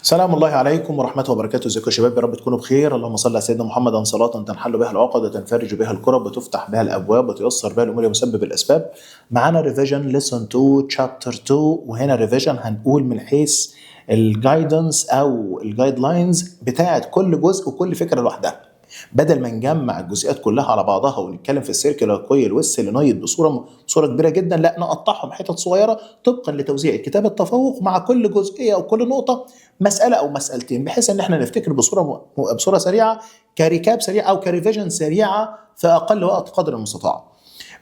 سلام الله عليكم ورحمة وبركاته. ازيكم يا شباب؟ يا رب تكونوا بخير. اللهم صل على سيدنا محمد صلاة تنحل بها العقد وتنفرج بها الكرب وتفتح بها الأبواب وتيسر بها الأمور ومسبب الأسباب. معانا ريفيجن ليسون 2 شابتر 2، وهنا ريفيجن هنقول من حيث الجايدنس أو الجايد لاينز بتاعت كل جزء وكل فكرة لوحدها، بدل ما نجمع الجزئيات كلها على بعضها ونتكلم في السيركلر كويل والسيلينويد بصوره كبيره جدا. لا، نقطعهم حتت صغيره طبقا لتوزيع الكتاب التفوق، مع كل جزئيه او كل نقطه مساله او مسالتين، بحيث ان احنا نفتكر بصوره سريعه، كريكاب سريع او كريفيجن سريعه في اقل وقت قدر المستطاع.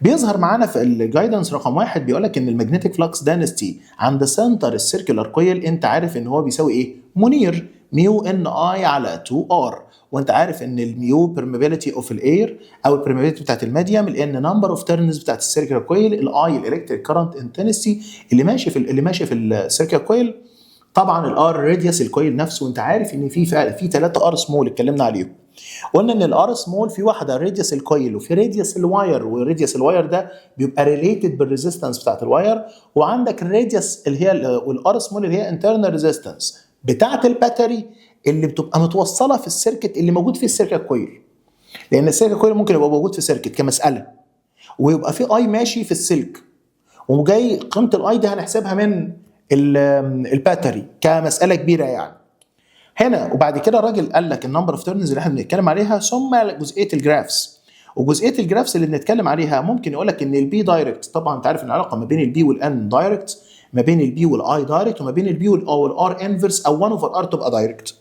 بيظهر معانا في الجايدنس رقم 1 بيقول لك ان المagnetic فلكس دانستي عند سنتر السيركلر كويل، انت عارف ان هو بيساوي ايه؟ منير ميو ان اي على 2 ار، وانت عارف ان الميو بيرميبيليتي اوف الاير او البيرميبيليتي بتاعت الميديم، لان نمبر اوف تيرنز بتاعت السيركلر كويل، الاي الالكتريك كارنت انتنسي اللي ماشي في السيركلر كويل، طبعا الار راديوس الكويل نفسه، وانت عارف ان في 3 ار سمول اتكلمنا عليهم. قلنا ان الار سمول في واحده راديوس الكويل وفي راديوس الواير، وراديوس الواير ده بيبقى ريليتد بالريزيستنس بتاعت الواير، وعندك الراديوس اللي هي والار سمول اللي هي انترنال ريزيستنس بتاعت الباتري اللي بتبقى متوصله في السيركت اللي موجود فيه السيركت كويل، لان السيركت كويل ممكن يبقى موجود في سيركت كمساله ويبقى في اي ماشي في السلك، وجاي قيمه الاي دي هنحسبها من الباتري كمساله كبيره يعني هنا. وبعد كده الراجل قال لك النمبر اوف تيرنز اللي احنا بنتكلم عليها، ثم جزئيه الجرافس. وجزئيه الجرافس اللي بنتكلم عليها ممكن يقول لك ان البي دايركت، طبعا انت عارف ان العلاقه ما بين البي والان دايركت، ما بين البي والاي دايركت، وما بين البي والار انفرس او 1 اوفر ار تبقى دايركت.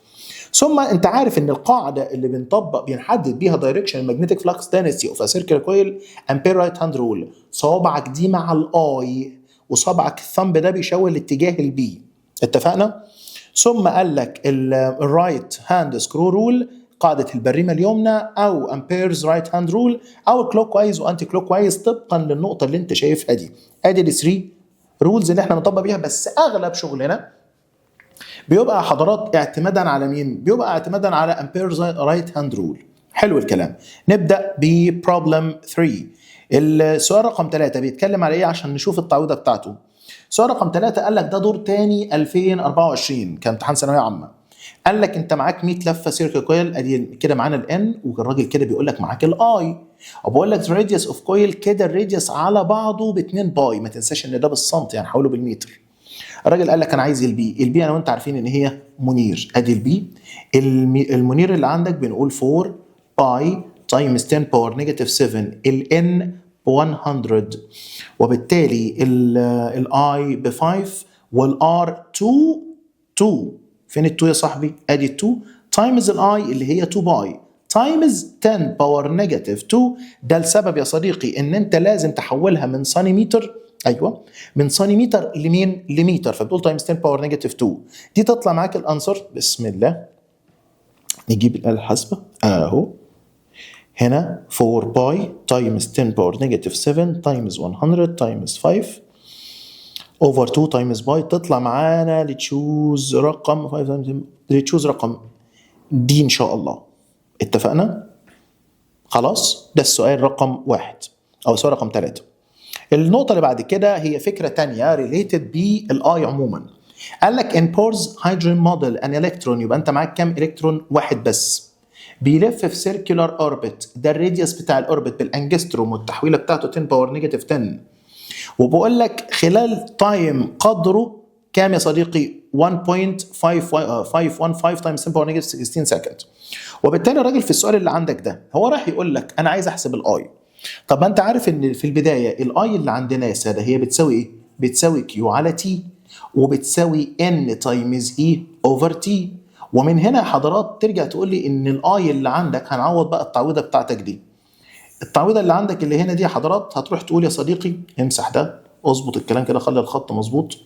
ثم انت عارف ان القاعده اللي بنحدد بيها دايركشن المagnetic فلكس دانسيتي اوف ا سيركل كويل امبير رايت هاند رول، صوابعك دي مع الاي وصابعك الثمب ده بيشاور لاتجاه البي، اتفقنا؟ ثم قال لك الرايت هاند سكرو رول، قاعده البريمه اليمنى، او امبيرز رايت هاند رول، او كلوك وايز وانتي كلوك وايز طبقا للنقطه اللي انت شايفها دي. ادي ال 3 رولز اللي احنا بنطبق بيها، بس اغلب شغلنا بيبقى حضرات اعتمادا على مين؟ بيبقى اعتمادا على امبيرز رايت هاند رول. حلو الكلام. نبدا ببروبلم 3. السؤال رقم 3 بيتكلم على ايه عشان نشوف التعويضه بتاعته. سؤال رقم 3 قال لك ده دور تاني 2024 كامتحان ثانويه عامه. قال لك انت معاك 100 لفه سيركل كويل، ادي كده معانا الان، والراجل كده بيقول لك معاك الاي، وبقول لك الراديوس اوف كويل كده الراديوس على بعضه ب 2 باي، ما تنساش ان ده بالسنتي يعني حوله بالمتر. الراجل قال لك انا عايز البي انا وانت عارفين ان هي منير، ادي البي. المنير اللي عندك بنقول 4 باي تايمز 10 باور نيجاتيف 7، الان ب 100، وبالتالي الاي ب 5 والار 2. فين ال 2 يا صاحبي؟ ادي ال 2 تايمز الاي اللي هي 2 باي تايمز 10 باور نيجاتيف 2. ده السبب يا صديقي ان انت لازم تحولها من سنتيمتر، ايوه، من سنتيمتر لمين؟ لمتر، فبتقول تايمز 10 باور نيجاتيف 2. دي تطلع معاك الانسر. بسم الله، نجيب الاله الحاسبه اهو. هنا 4 باي تايمز 10 باور نيجاتيف 7 تايمز 100 تايمز 5 اوفر 2 تايمز باي، تطلع معانا لتشوز رقم 5 لتشوز رقم دي ان شاء الله. اتفقنا؟ خلاص، ده السؤال رقم 1 او السؤال رقم 3. النقطة اللي بعد كده هي فكرة تانية ريليتد بالاي عموما. قال لك in Bohr's hydrogen model an electron، يبقى انت معاك كام الكترون؟ واحد بس، بيلف في سيركولار اوربت، ده الراديوس بتاع الاوربت بالانجستروم والتحويله بتاعته 10 باور نيجاتيف 10، وبقول لك خلال تايم قدره كام يا صديقي؟ 1.515 تايمز 10 باور نيجاتيف 16 سكند. وبالتالي الراجل في السؤال اللي عندك ده هو راح يقول لك انا عايز احسب الاي. طب ما انت عارف ان في البدايه الاي اللي عندنا يا ساده هي بتساوي ايه؟ بتساوي كيو على تي، وبتساوي ان تايمز اي اوفر تي. ومن هنا يا حضرات ترجع تقول لي ان الاي اللي عندك هنعوض بقى التعويضه بتاعتك دي. التعويضه اللي عندك اللي هنا دي يا حضرات هتروح تقول يا صديقي امسح ده، اظبط الكلام كده، خلي الخط مظبوط.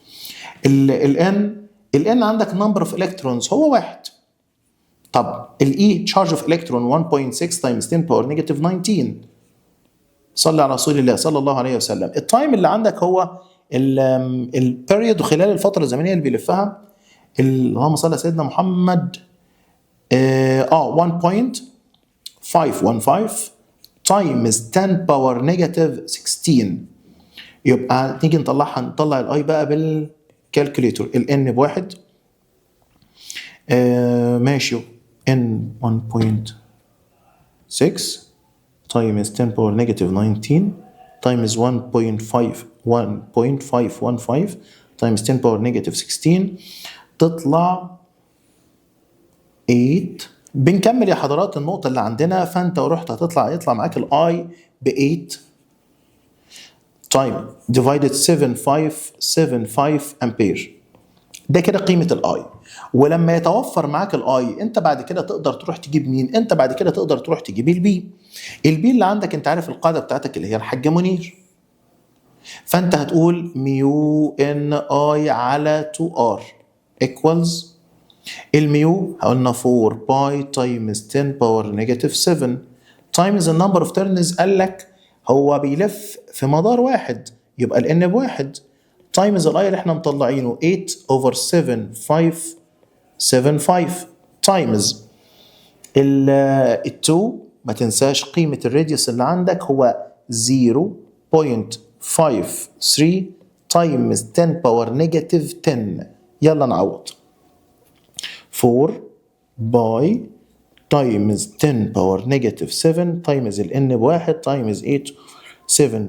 الان عندك نمبر اوف الكترونز هو واحد. طب الاي تشارج اوف الكترون 1.6 تايمز 10 باور نيجاتيف 19. صلى على رسول الله صلى الله عليه وسلم. التايم اللي عندك هو البيريود، وخلال الفتره الزمنيه اللي بيلفها، اللهم صل على سيدنا محمد، 1.515 تايمز 10 باور نيجاتيف 16. يبقى نيجي نطلع الاي بقى بالكالكوليتور. الان بواحد ماشي. n 1.6 times 10 power negative 19 times 1.515 times 10 power negative 16 تطلع 8. بنكمل يا حضرات النقطة اللي عندنا، فأنت ورحت يطلع معاك الآي ب 8 time divided 7575 أمبير. ده كده قيمة الآي. ولما يتوفر معاك الآي أنت بعد كده تقدر تروح تجيب مين؟ أنت بعد كده تقدر تروح تجيب البي. البي اللي عندك أنت عارف القاعدة بتاعتك اللي هي الحاجة منير. فأنت هتقول ميو ان آي على 2R equals الميو قلنا 4 باي تايمز 10 باور نيجاتيف 7 تايمز النمبر اوف تيرنز. قال لك هو بيلف في مدار واحد يبقى الان بواحد تايمز الاي اللي احنا مطلعينه 8 اوفر 7 5 7 5 تايمز ال2. ما تنساش قيمة الراديوس اللي عندك هو 0.53 تايمز 10 باور نيجاتيف 10. يلا نعوض. 4 باي تايمز 10 باور نيجاتيف 7 تايمز الان بواحد تايمز 8 7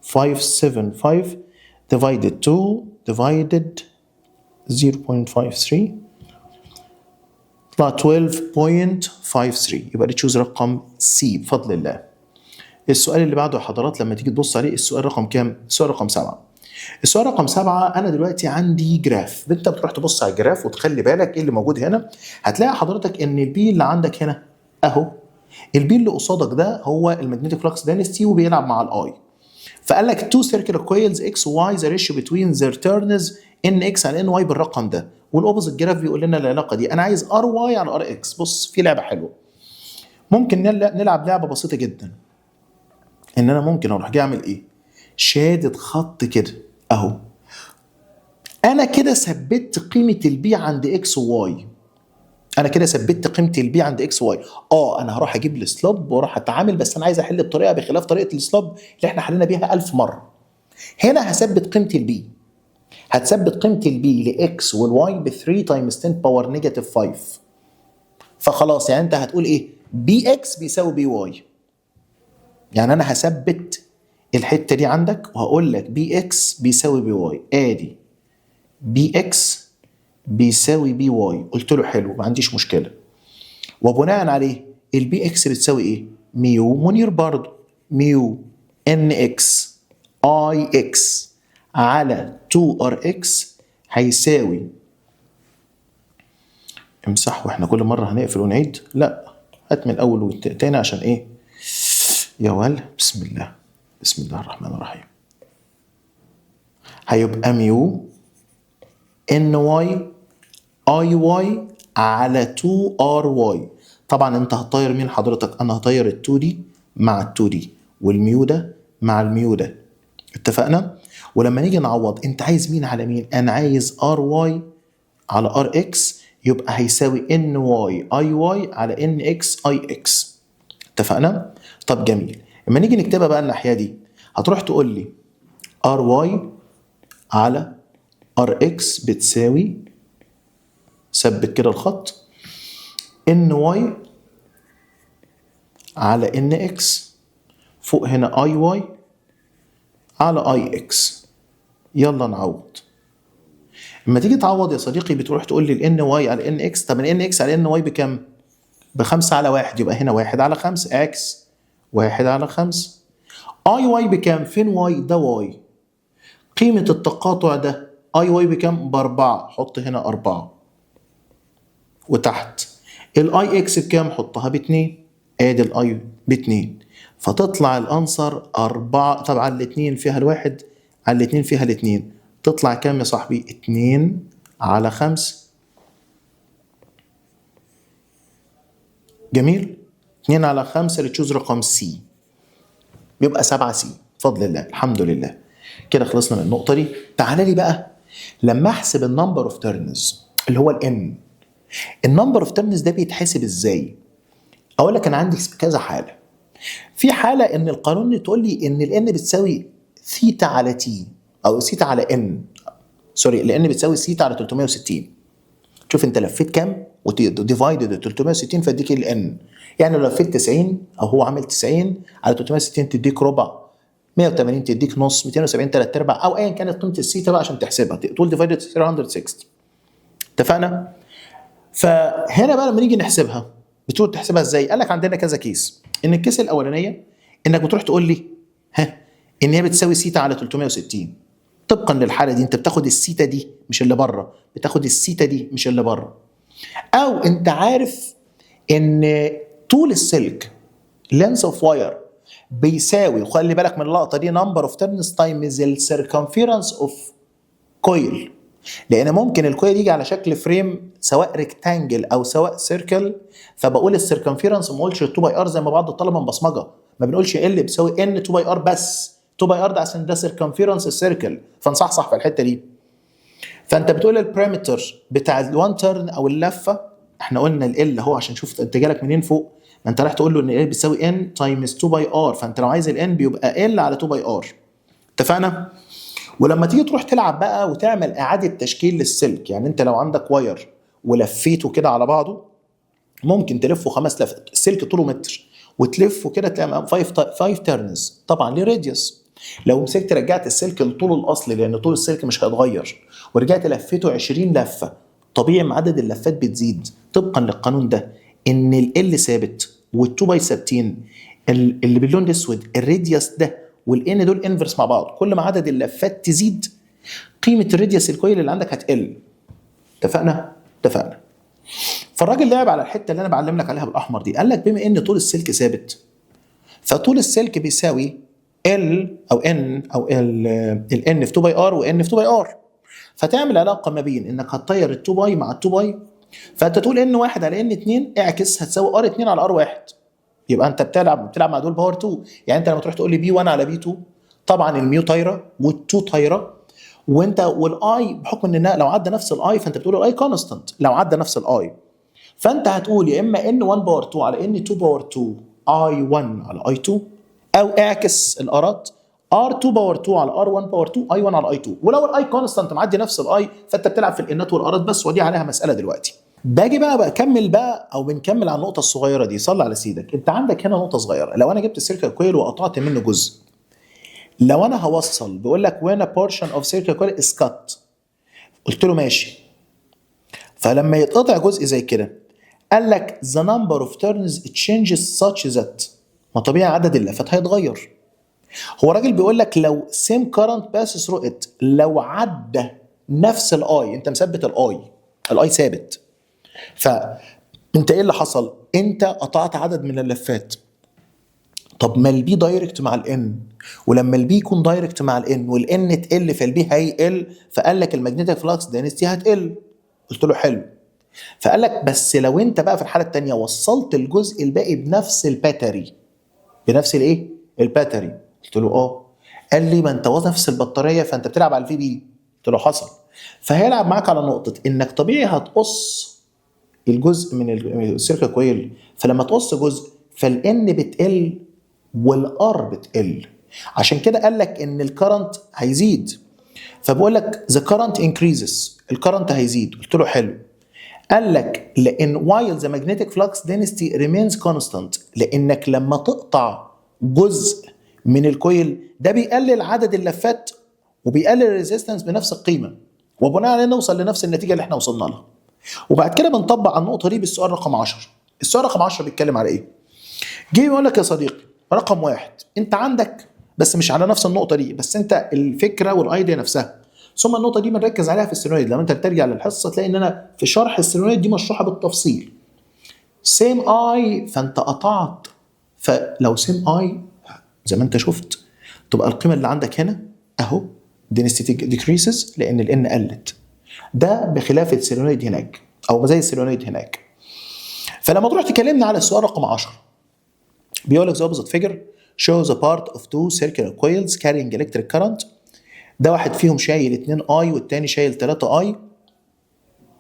5 7 5 divided 2 divided 0.53 طلع 12.53. يبقى دي تشوز رقم سي بفضل الله. السؤال اللي بعده يا حضرات لما تيجي تبص عليه السؤال رقم كام؟ السؤال رقم 7. السؤال رقم 7 انا دلوقتي عندي جراف. انت بتروح تبص على الجراف وتخلي بالك ايه اللي موجود هنا. هتلاقي حضرتك ان البي اللي عندك هنا اهو، البي اللي قصادك ده هو المagnetic flux density وبيلعب مع الاي. فقال لك two circular coils x y the ratio between their turns ان اكس على ان واي بالرقم ده، والاوبوزيت جراف بيقول لنا العلاقه دي. انا عايز ار واي على ار اكس. بص في لعبه حلوه، ممكن نلعب لعبه بسيطه جدا. ان انا ممكن اروح جاي اعمل ايه؟ شادد خط كده اهو. انا كده ثبت قيمه البي عند اكس وواي. انا كده ثبت قيمه البي عند اكس واي. انا هروح اجيب السلوب واروح اتعامل، بس انا عايز احل بطريقه بخلاف طريقه السلوب اللي احنا حلينا بيها 1000 مره. هنا هثبت قيمه البي. هتثبت قيمه البي لاكس والواي ب 3 تايمز 10 باور نيجاتيف 5. فخلاص يعني انت هتقول ايه؟ بي اكس بيساوي بي واي. يعني انا هثبت الحته دي عندك وهقول لك بي اكس بيساوي بي واي. ادي بي اكس بيساوي بي واي. قلت له حلو ما عنديش مشكله. وبناء عليه البي اكس بتساوي ايه؟ ميو منير برضه ميو ان اكس اي اكس على 2 ار اكس هيساوي، امسح واحنا كل مره هنقفل ونعيد. لا هات من الاول والتاني عشان ايه يا ول. بسم الله بسم الله الرحمن الرحيم. هيبقى ميو ان واي اي واي على 2 ار واي. طبعا انت هتطير مين حضرتك؟ انا هطير ال2 دي مع ال2 دي والميو ده مع الميو ده. اتفقنا؟ ولما نيجي نعوض انت عايز مين على مين؟ انا عايز ار واي على ار اكس، يبقى هيساوي ان واي اي واي على ان اكس اي اكس. اتفقنا؟ طب جميل. لما نيجي نكتبها بقى الناحيه دي هتروح تقول لي ار واي على ار اكس بتساوي، ثبت كده الخط، ان واي على ان اكس فوق هنا اي واي على اي اكس. يلا نعوض. لما تيجي تعوض يا صديقي بتروح تقول لي الان واي على ان اكس. طب الان اكس على ان واي بكام؟ ب5 على 1. يبقى هنا 1 على 5 اكس 1 على 5. اي واي بكام؟ فين واي؟ ده واي. قيمة التقاطع ده اي واي بكام؟ ب4. حط هنا 4 وتحت الاي اكس بكام؟ حطها ب2. ادي الاي ب2. فتطلع الانسر 4. طبعا الاثنين فيها الواحد على الاثنين فيها الاثنين. تطلع كام يا صاحبي؟ 2 على 5. جميل. 2 على 5 اللي تشوز رقم سي. يبقى 7 سي بفضل الله. الحمد لله كده خلصنا من النقطة دي. تعالى لي بقى لما احسب النمبر اوف تيرنز اللي هو الان. النمبر اوف تيرنز ده بيتحسب ازاي؟ اقول لك انا عندي كذا حالة. في حالة ان القانون تقول لي ان الان بتساوي ثيتا على تي او ثيتا على ان. سوري الان بتساوي ثيتا على 360. شوف انت لفيت كام وديفايدد 360 فاديك الان. يعني لو لفيت 90 او هو عامل 90 على 360 تديك ربع، 180 تديك نص، 270 3 ارباع، او ايا كانت قيمه السيتا بقى عشان تحسبها تقول ديفايدد 360. اتفقنا؟ فهنا بقى لما نيجي نحسبها بتقول تحسبها ازاي؟ قال لك عندنا كذا كيس. ان الكيس الاولانيه انك بتروح تقول لي ان هي بتساوي سيتا على 360. طبقا للحاله دي انت بتاخد السيتا دي مش اللي بره، بتاخد السيتا دي مش اللي بره. او انت عارف ان طول السلك length of wire بيساوي، وخلي بالك من اللقطه دي، number of turns times the circumference of coil. لان ممكن الكويل يجي على شكل فريم سواء ريكتانجل او سواء سيركل، فبقول السيركمفيرنس ما اقولش 2 باي ار زي ما بعض الطلبه مبصمجه، ما بنقولش ال بيساوي ان 2 باي ار بس. 2 باي ار ده عشان ده سيركمفيرنس السيركل، فنصحصح في الحته دي. فانت بتقول البارامتر بتاع الوان تيرن او اللفه، احنا قلنا ال هو عشان شوف انت جالك منين فوق، ما انت رايح تقول له ان ال بيساوي ان تايمز 2 باي ار، فانت لو عايز الان بيبقى ال على 2 باي ار. اتفقنا؟ ولما تيجي تروح تلعب بقى وتعمل اعاده تشكيل للسلك، يعني انت لو عندك واير ولفيته كده على بعضه ممكن تلفه 5 لفات، السلك طوله متر وتلفه كده تلاقي 5 تيرنز، طبعا ليه راديوس. لو مسكت رجعت السلك لطوله الاصلي لان طول السلك مش هيتغير ورجعت لفيته 20 لفه، طبيعي مع عدد اللفات بتزيد طبقا للقانون ده، ان ال ثابت وال2 باي ثابتين. اللي باللون الاسود الراديوس ده والان دول انفرس مع بعض، كل ما عدد اللفات تزيد قيمه الراديوس الكويل اللي عندك هتقل. اتفقنا؟ اتفقنا. فالراجل لعب على الحته اللي انا بعلم لك عليها بالاحمر دي، قال لك بما ان طول السلك ثابت فطول السلك بيساوي ال او ان او ال ان في 2 باي ار وان في 2 باي ار، فتعمل علاقه ما بين انك هتطير ال 2 باي مع ال 2 باي، فانت تقول ان 1 على ان 2 اعكس هتساوي ار 2 على ار 1، يبقى انت بتلعب مع دول باور 2. يعني انت لما تروح تقول لي بي 1 على بي 2 طبعا الميو طايره وال2 طايره، وانت والاي بحكم ان لو عدى نفس الاي فانت بتقول الاي كونستانت لو عدى نفس الاي، فانت هتقول يا اما ان 1 باور 2 على ان 2 باور 2 اي 1 على اي 2، او اعكس الارات ار 2 باور 2 على ار 1 باور 2 اي 1 على اي 2. ولو الاي كونستانت معدي نفس الاي فانت بتلعب في الانات والارات بس، ودي عليها مساله دلوقتي. باجي بقى بكمل بقى او بنكمل على النقطه الصغيره دي. صلي على سيدك، انت عندك هنا نقطه صغيره، لو انا جبت السيركل كويل وقطعت منه جزء، لو انا هوصل بيقول لك when a portion of circuit coil is cut، قلت له ماشي. فلما يتقطع جزء زي كده قال لك the number of turns changes such that، ما طبيعي عدد اللفات هيتغير. هو راجل بيقول لك لو same current passes through it، لو عدى نفس الاي، انت مثبت الاي ثابت، فانت ايه اللي حصل؟ انت قطعت عدد من اللفات. طب ما البي دايركت مع الان، ولما البي يكون دايركت مع الان والان تقل فالبي هيقل، فقال لك المagnetic flux density هتقل. قلت له حلو. فقال لك بس لو انت بقى في الحاله الثانيه وصلت الجزء الباقي بنفس الباتري، بنفس الايه؟ الباتري. قلت له اه. قال لي ما انت نفس البطاريه فانت بتلعب على الفي بي. قلت له حصل. فهيلعب معاك على نقطه انك طبيعي هتقص الجزء من السيركل كويل، فلما تقص جزء فالان بتقل والار بتقل، عشان كده قال لك ان الكرنت هيزيد. فبقول لك the current increases، الكرنت هيزيد. قلت له حلو. قال لك لان while the magnetic flux density remains constant، لانك لما تقطع جزء من الكويل ده بيقلل عدد اللفات وبيقلل الريزيستنس بنفس القيمه، وبناء عليه نوصل لنفس النتيجه اللي احنا وصلنا لها. وبعد كده بنطبق على النقطه دي بالسؤال رقم 10. السؤال رقم 10 بيتكلم على ايه؟ جه يقول لك يا صديقي رقم 1 انت عندك، بس مش على نفس النقطه دي، بس انت الفكره والايديا نفسها، ثم النقطه دي بنركز عليها في السينويد. لما انت ترجع للحصه تلاقي ان انا في شرح السينويد دي مشروحه بالتفصيل. سيم اي، فانت قطعت، فلو سيم اي زي ما انت شفت تبقى القيمه اللي عندك هنا اهو density decreases لان الان قلت، ده بخلاف السيلونيد هناك او زي السيلونيد هناك. فلما تروح تكلمنا على السؤال رقم 10 بيقول لك the opposite figure shows a part of two circular coils carrying electric current، ده واحد فيهم شايل 2 اي والتاني شايل 3 اي.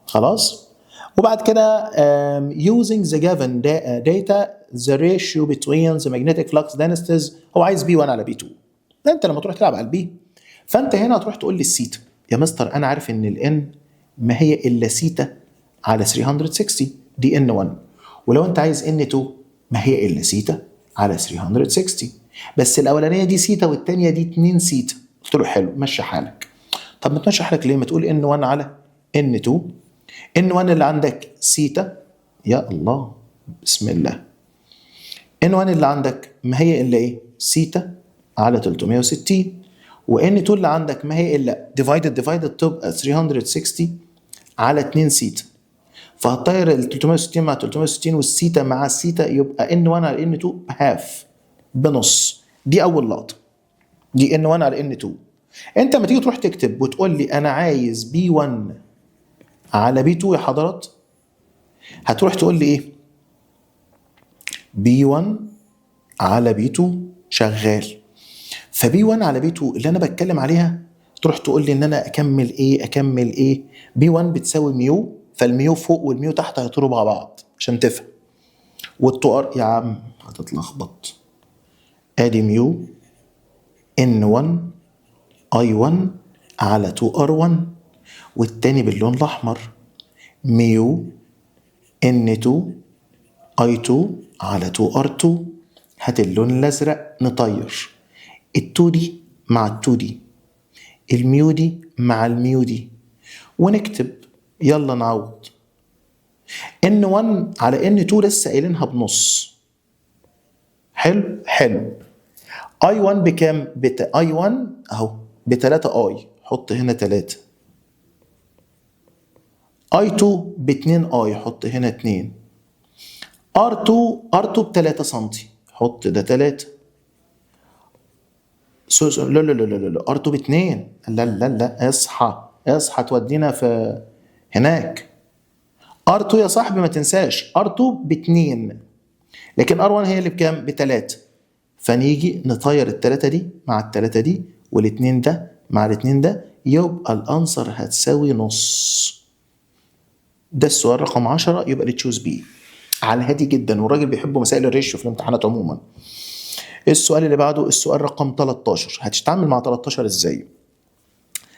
خلاص. وبعد كده using the given data the ratio between the magnetic flux densities، هو عايز بي 1 على بي 2. ده انت لما تروح تلعب على البي فانت هنا هتروح تقول لي السيتا. يا مستر انا عارف ان الان ما هي الا سيتا على 360 دي N1. ولو انت عايز N2 ما هي الا سيتا على 360، بس الاولانيه دي سيتا والثانيه دي 2 سيتا. قلت له حلو مشي حالك. طب ما تمشي حالك ليه؟ ما تقول N1 على N2. N1 اللي عندك سيتا، يا الله بسم الله. N1 اللي عندك ما هي الا ايه؟ سيتا على 360، وN2 اللي عندك ما هي الا divided تبقى 360 على 2 سيتا. فهتطير ال 360 مع 360 والسيتا مع السيتا، يبقى N1 على N2 هاف، بنص. دي أول لقطة، دي N1 على N2. أنت لما تيجي تروح تكتب وتقول لي أنا عايز B1 على B2 يا حضرات، هتروح تقول لي إيه؟ B1 على B2 شغال. فB1 على B2 اللي أنا بتكلم عليها تروح تقول لي إن أنا أكمل إيه؟ B1 بتساوي ميو، فالميو فوق والميو تحت هيطيروا مع بعض عشان تفهم. والتقر يا عم هتتلخبط. ادي ميو N1 I1 على 2R1، والتاني باللون الاحمر ميو N2 I2 على 2R2. هات اللون الازرق نطير ال2 دي مع ال2 دي، الميو دي مع الميو دي، ونكتب. يلا نعوض. N1 على N2 لسه قايلينها بنص. حلو. I1 بكام؟ I1 اهو ب3 I، حط هنا 3. I2 ب2 I، حط هنا 2. R2 ب3 سنتي، حط ده 3. لا R2 ب2. لا اصحى تودينا في هناك. R2 يا صاحبي ما تنساش R2 ب2، لكن R1 هي اللي بكام؟ ب3. فنيجي نطير ال3 دي مع ال3 دي وال2 ده مع ال2 ده، يبقى الانسر هتساوي نص. ده السؤال رقم 10، يبقى اللي تشوز بيه. على هادي جدا، والراجل بيحبوا مسائل الريشيو في الامتحانات عموما. السؤال اللي بعده السؤال رقم 13. هتتعامل مع 13 ازاي؟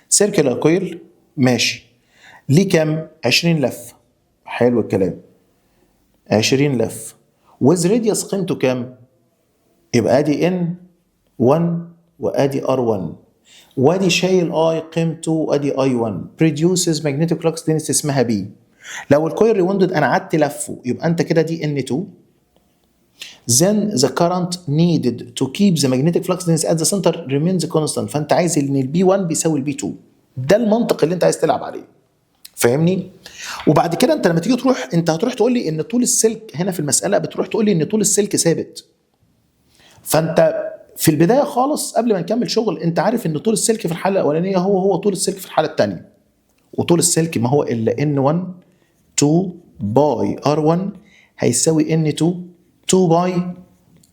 سيركلر كويل ماشي، ليه كام؟ 20 لفه. حلو الكلام، 20 لفه. وذ راديوس قيمته كام؟ يبقى ادي N1 وادي R1، وادي شايل I قيمته، وادي I1 produces magnetic flux density اسمها B. لو الكويل ريوندد انا قعدت لفه، يبقى انت كده دي N2. then the current needed to keep the magnetic flux density at the center remains constant. فانت عايز ان الB1 بيساوي الB2. ده المنطق اللي انت عايز تلعب عليه، فاهمني؟ وبعد كده انت لما تيجي تروح، انت هتروح تقول لي ان طول السلك هنا في المساله، بتروح تقول لي ان طول السلك ثابت. فانت في البدايه خالص قبل ما نكمل شغل، انت عارف ان طول السلك في الحاله الاولانيه هو طول السلك في الحاله الثانيه. وطول السلك ما هو الا N1 2 باي R1 هيساوي N2 2 باي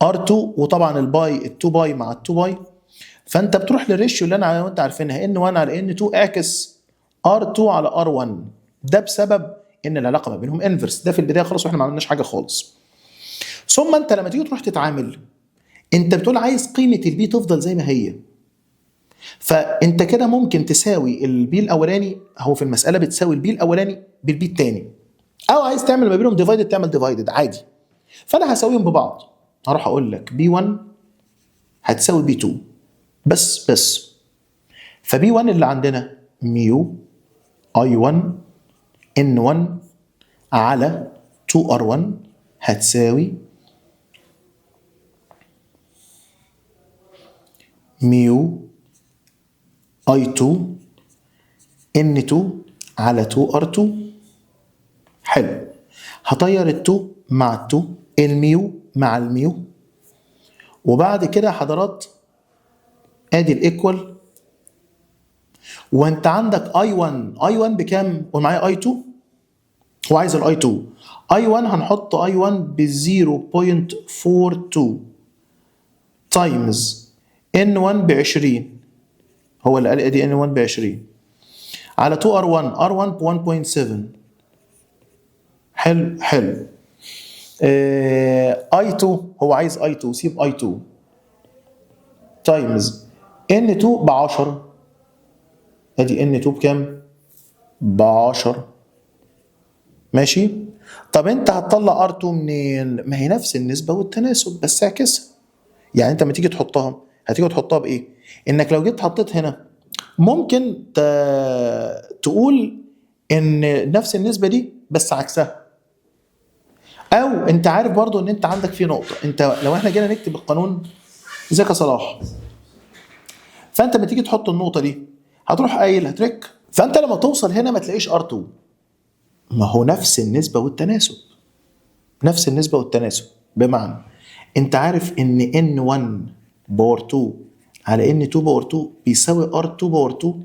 R2، وطبعا الباي ال2 باي مع ال2 باي. فانت بتروح للريشيو اللي انا وانت عارفينها N1 على N2 اعكس R2 على R1. ده بسبب ان العلاقه ما بينهم انفرس. ده في البدايه خالص واحنا ما عملناش حاجه خالص. ثم انت لما تيجي تروح تتعامل، انت بتقول عايز قيمه البي تفضل زي ما هي. فانت كده ممكن تساوي البي الاولاني، هو في المساله بتساوي البي الاولاني بالبي الثاني، او عايز تعمل ما بينهم ديفايدد تعمل ديفايدد عادي. فانا هساويهم ببعض، هروح اقول لك B1 هتساوي B2 بس. فB1 اللي عندنا ميو I1 N1 على 2R1 هتساوي ميو I2 N2 على 2R2. حلو. هطير ال2 مع ال2، الميو مع الميو. وبعد كده يا حضرات ادي الايكوال. وانت عندك I1 بكام؟ ومعايا I2 وعايز الاي 2. I1 هنحط I1 ب 0.42 تايمز N1 ب 20. هو اللي قال ادي N1 ب 20 على 2R1 R1 ب 1.7. حلو. I2 هو عايز I2، سيب I2 تايمز N2 ب 10. ادي N2 بكام؟ ب 10 ماشي. طب انت هتطلع R2 منين؟ ما هي نفس النسبة والتناسب بس اعكسها. يعني انت لما تيجي تحطها هتيجي تحطها بايه؟ انك لو جيت حطيت هنا ممكن تقول ان نفس النسبة دي بس عكسها. او انت عارف برضو ان انت عندك في نقطة، انت لو احنا جينا نكتب القانون ازيك يا صلاح، فانت لما تيجي تحط النقطة دي هتروح قايل هترك، فانت لما توصل هنا ما تلاقيش R2، ما هو نفس النسبة والتناسب، نفس النسبة والتناسب. بمعنى انت عارف ان N1 باور 2 على N2 باور 2 بيساوي R2 باور 2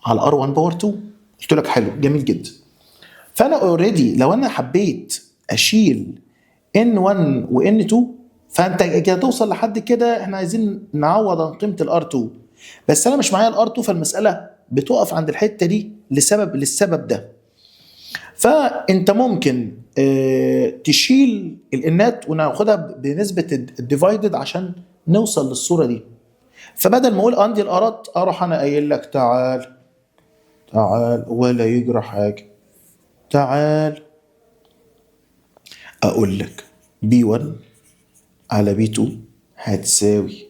على R1 باور 2. قلت لك حلو جميل جدا. فانا اوريدي لو انا حبيت اشيل N1 و N2 فانت كده توصل لحد كده احنا عايزين نعوض عن قيمة الR2، بس انا مش معايا الR2 فالمسألة بتقف عند الحتة دي للسبب ده. فانت ممكن تشيل الانات وناخدها بنسبه الديفايدد عشان نوصل للصوره دي. فبدل ما اقول عندي الارات اروح انا قايل لك تعال ولا يجرى حاجه، تعال اقول لك B1 على B2 هتساوي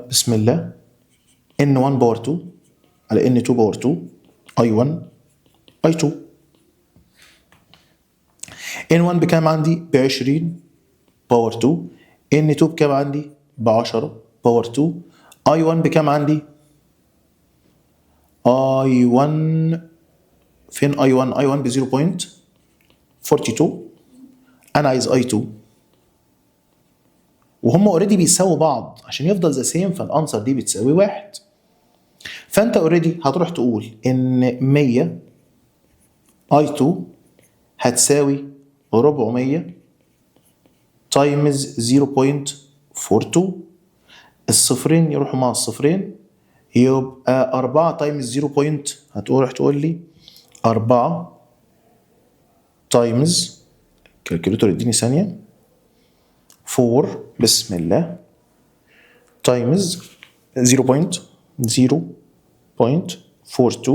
بسم الله N1 باور 2 على N2 باور 2 I1 I2. N1 بكام عندي؟ ب 20 باور 2. N2 بكام عندي؟ ب 10 باور 2. I1 بكام عندي؟ I1 فين I1؟ I1 ب 0.42. أنا عايز I2 وهم اوريدي بيساووا بعض عشان يفضل ذا سيم، فالأنسر دي بتساوي 1. فأنت اوريدي هتروح تقول إن 100 I2 هتساوي 400 تايمز 0.42. الصفرين يروحوا مع الصفرين يبقى 4 تايمز 0. هتروح تقول لي 4 تايمز كالكوليتور اديني ثانية 4 بسم الله تايمز 0.0.42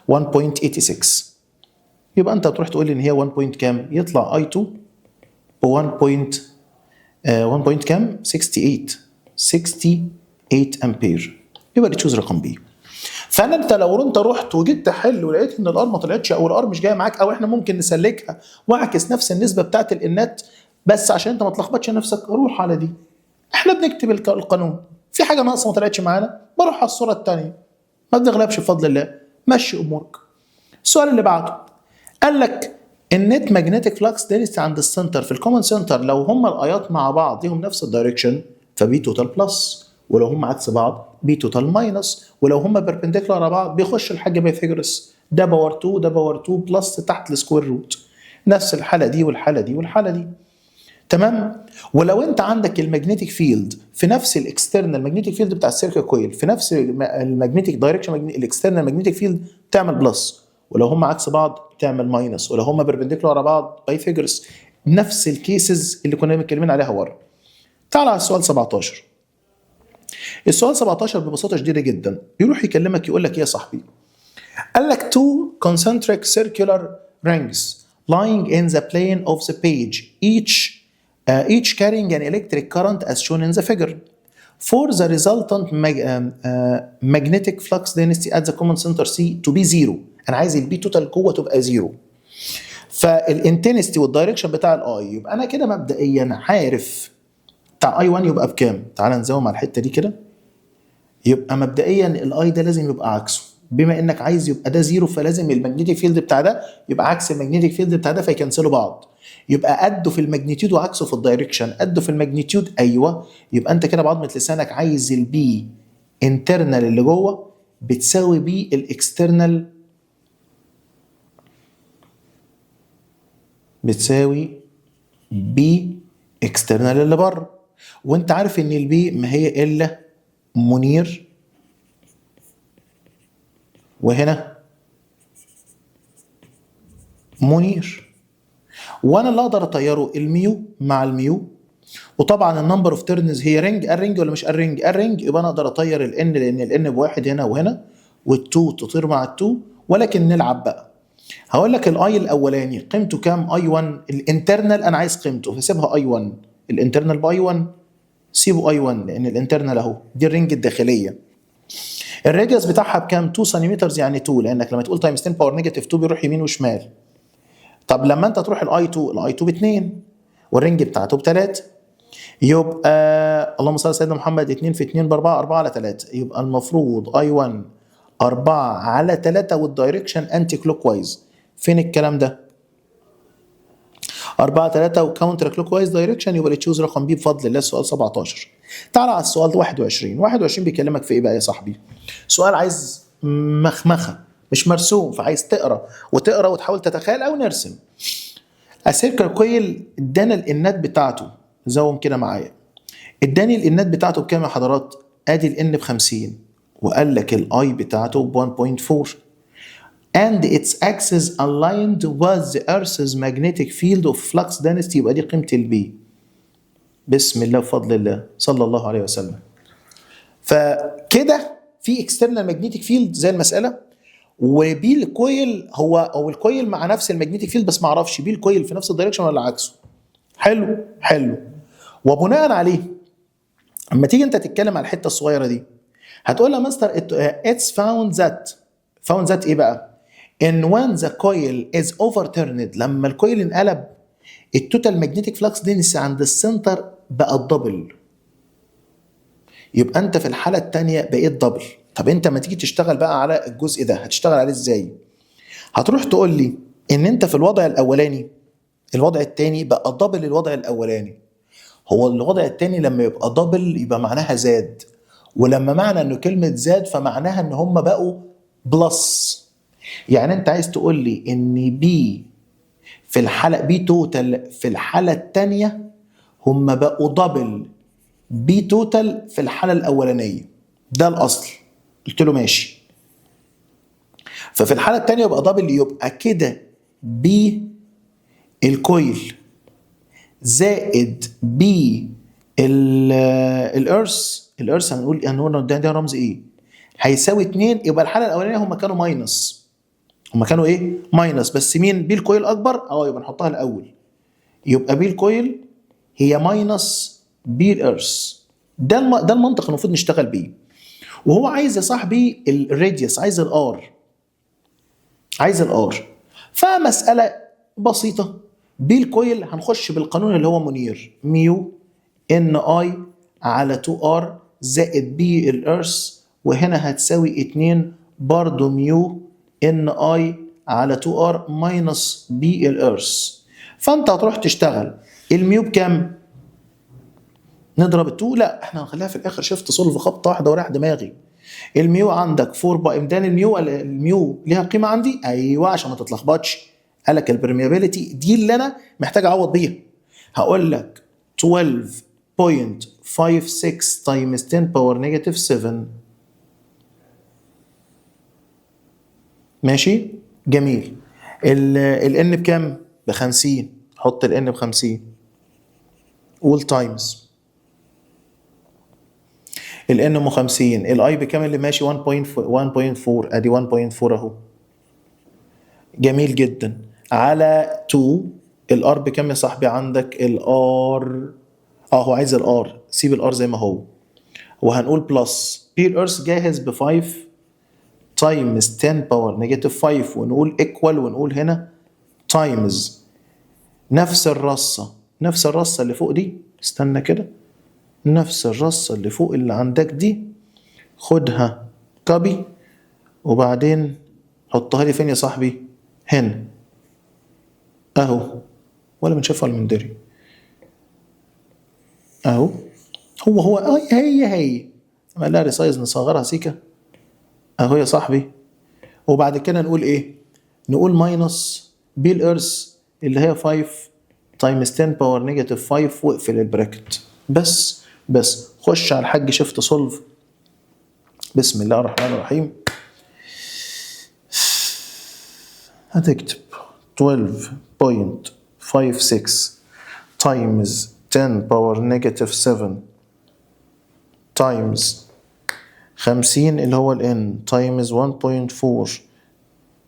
1.86. يبقى انت هتروح تقول لي ان هي 1 بوينت كام؟ يطلع I2 ب 1 بوينت كام؟ 68 امبير. يبقى تشوز رقم بي. فانا انت لو انت رحت وجيت تحل ولقيت ان الار ما طلعتش او الار مش جايه معاك او احنا ممكن نسلكها واعكس نفس النسبه بتاعت الانات، بس عشان انت ما تلخبطش نفسك روح على دي. احنا بنكتب القانون، في حاجه ناقصه ما طلعتش معانا بروح على الصوره الثانيه، ما بنغلبش بفضل الله، مشي امورك. السؤال اللي بعده قال لك النت ماجنتيك فلكس دينستي عند السنتر في الكومن سنتر لو هم الايات مع بعض ليهم نفس الدايركشن فبي توتال بلس، ولو هم عكس بعض بي توتال ماينس، ولو هم بيربنديكولار على بعض بيخش الحاجه بايثاغورس، ده باور 2 ده باور 2 بلس تحت السكوير روت. نفس الحاله دي والحاله دي والحاله دي. تمام. ولو انت عندك المagnetic فيلد في نفس الاكسترنال magnetic فيلد بتاع السيركل كويل في نفس المagnetic دايركشن الاكسترنال magnetic فيلد تعمل بلس، ولو هم عكس بعض تعمل ماينس، ولو هم بيربنديكولار على بعض بايثاغورس. نفس الكيسز اللي كنا متكلمين عليها ورا. تعال على السؤال 17. السؤال 17 ببساطه شديده جدا يروح يكلمك يقول لك ايه يا صاحبي؟ قال لك two concentric circular rings lying in the plane of the page each carrying an electric current as shown in the figure. For the resultant magnetic flux density at the common center C to be zero. انا عايز البي توتال جوه تبقى زيرو. فالانتنستي والدايركشن بتاع الاي يبقى انا كده مبدئيا عارف بتاع اي 1 يبقى بكام؟ تعال نزوم على الحته دي كده. يبقى مبدئيا الاي ده لازم يبقى عكسه، بما انك عايز يبقى ده زيرو فلازم المagnetic فيلد بتاع ده يبقى عكس المagnetic فيلد بتاع ده فيكنسلوا بعض. يبقى قده في الماجنتيود وعكسه في الدايركشن، قده في الماجنتيود ايوه. يبقى انت كده بعضمه لسانك عايز البي انترنال اللي جوه بتساوي بي الاكسترنال، بتساوي بي اكسترنال اللي بره. وانت عارف ان البي ما هي الا منير وهنا منير، وانا اللي اقدر اطيره الميو مع الميو. وطبعا النمبر اوف تيرنز هي رينج، الرينج ولا مش الرينج؟ الرينج. يبقى انا اقدر اطير الان لان الان بواحد هنا وهنا، والتو تطير مع التو، ولكن نلعب بقى. هقول لك الاي الاولاني قيمته كام؟ اي 1 الانترنال انا عايز قيمته فسيبها اي 1، الانترنال باي 1 سيبه اي 1 لان الانترنال اهو دي الرينج الداخليه. الراديوس بتاعها بكام؟ 2 سنتيمتر يعني 2 لانك لما تقول تايمز 10 باور نيجاتيف 2 بيروح يمين وشمال. طب لما انت تروح الاي 2 الاي 2 ب 2 والرينج بتاعته ب 3 يبقى اللهم صل على سيدنا محمد 2 في 2 ب 4 4 على 3 يبقى المفروض اي 1 4 على 3 والدايركشن انتي كلوك وايز. فين الكلام ده؟ 4 3 وكاونتر كلوك وايز دايركشن يبقى تشوز رقم بي بفضل الله. السؤال 17. تعال على السؤال ده 21. 21 بيكلمك في ايه بقى يا صاحبي؟ سؤال عايز مخمخه مش مرسوم فعايز تقرا وتقرا وتحاول تتخيل او نرسم. السيركل كويل ادانا الانات بتاعته زوم كده معايا. اداني الانات بتاعته بكام يا حضرات؟ ادي الان ب 50 وقال لك الاي بتاعته ب 1.4 and its axis aligned with the earth's magnetic field of flux density يبقى دي قيمة البي. بسم الله بفضل الله صلى الله عليه وسلم. فكده في external magnetic field زي المسألة وبي الكويل هو او الكويل مع نفس المagnetic field بس ما اعرفش بي الكويل في نفس الدايركشن ولا عكسه. حلو حلو. وبناء عليه اما تيجي انت تتكلم على الحته الصغيره دي هتقول لها مستر it's found that ايه بقى؟ ان when the coil is overturned لما الكويل انقلب التوتال ماجنتيك فلكس دينسي عند السنتر بقى دبل. يبقى انت في الحاله الثانيه بقيت دبل. طب انت ما تيجي تشتغل بقى على الجزء ده هتشتغل عليه ازاي؟ هتروح تقول لي ان انت في الوضع الاولاني الوضع الثاني بقى دبل الوضع الاولاني. هو الوضع الثاني لما يبقى دبل يبقى معناها زاد، ولما معنى انه كلمه زاد فمعناها ان هم بقوا بلس. يعني انت عايز تقول لي ان بي في الحاله بي توتال في الحاله الثانيه هم بقوا دبل بي توتال في الحاله الاولانيه. ده الاصل. قلت له ماشي. ففي الحاله الثانيه يبقى دبل يبقى كده بي الكويل زائد بي الارث هنقول ده رمز ايه؟ هيساوي 2. يبقى الحاله الاولانيه هم كانوا ماينس. هم كانوا ايه؟ ماينس. بس مين؟ بي الكويل اكبر؟ يبقى نحطها الاول. يبقى بي الكويل هي ماينس بي الارث. ده المنطق المفروض نشتغل بيه. وهو عايز يا صاحبي الراديوس، عايز الار. فمساله بسيطه. بي الكويل هنخش بالقانون اللي هو منير ميو ان اي على 2 ار زائد بي الارث وهنا هتساوي 2 برضو ميو ان اي على 2 ار ماينس بي الارث. فانت هتروح تشتغل الميو بكام؟ نضرب ال2؟ لا احنا هنخليها في الاخر شيفت سولف خبطه واحده وراح دماغي. الميو عندك 4 باي امدان الميو ليها قيمه عندي ايوه عشان ما تتلخبطش. قال لك البرميابيليتي دي اللي انا محتاج اعوض بيها. هقول لك 12.56 تايمز 10 باور نيجاتيف 7. ماشي جميل. الان بكام؟ ب 50. حط الان ب 50 قول تايمز الان ام 50. الاي بكام اللي ماشي؟ 1.4 ادي 1.4 اهو. جميل جدا. على 2 الار بكام يا صاحبي؟ عندك الار هو عايز الار، سيب الار زي ما هو وهنقول بلس بي الارث جاهز ب 5 تايمز 10 باور نيجاتيف 5 ونقول ايكوال ونقول هنا تايمز نفس الرصه اللي فوق دي. استنى كده. نفس الرصه اللي فوق اللي عندك دي خدها كوبي وبعدين حطها لي فين يا صاحبي؟ هنا اهو. ولا بنشوفها ولا بندري اهو. هو هي لا ريسايز نصغرها سيكه اهو يا صاحبي. وبعد كده نقول ايه؟ نقول ماينس بي الارث اللي هي 5 تايمز 10 باور نيجاتيف 5 واقفل البراكت. بس خش على الحاج شيفت سولف. بسم الله الرحمن الرحيم. هتكتب 12.56 تايمز 10 باور نيجاتيف 7 تايمز 50 اللي هو الان تايمز 1.4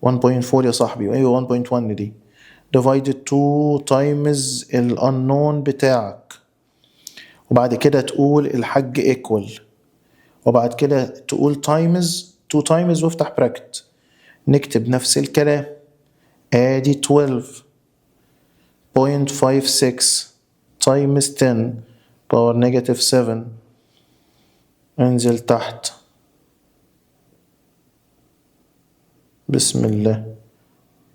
1.4 يا صاحبي، ايوه 1.1 دي divided 2 times ال unknown بتاعك، وبعد كده تقول الحج equal، وبعد كده تقول times 2 times وافتح براكت، نكتب نفس الكلام ادي 12.56 times 10 باور نيجاتيف 7، انزل تحت بسم الله،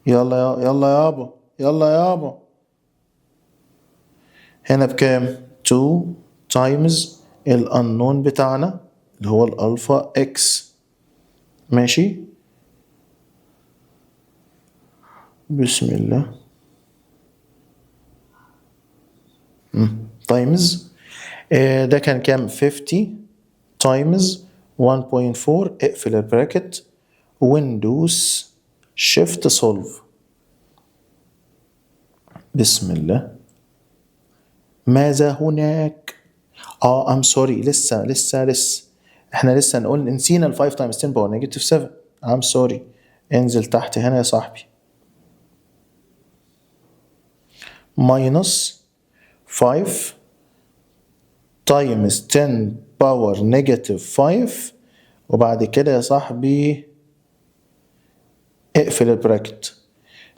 يلا يابا يلا يابا. هنا بكام؟ 2 times ال unknown بتاعنا اللي هو الالفا اكس، ماشي بسم الله تايمز ده كان كام؟ 50 تايمز 1.4، اقفل البراكت ويندوز شيفت سولف بسم الله. ماذا هناك؟ ام سوري، لسه احنا لسه نقول نسينا ال 5 تايمز 10 باور نيجاتيف 7. ام سوري، انزل تحت هنا يا صاحبي ماينس 5 تايمز 10 باور نيجاتيف 5، وبعد كده يا صاحبي اقفل البراكت.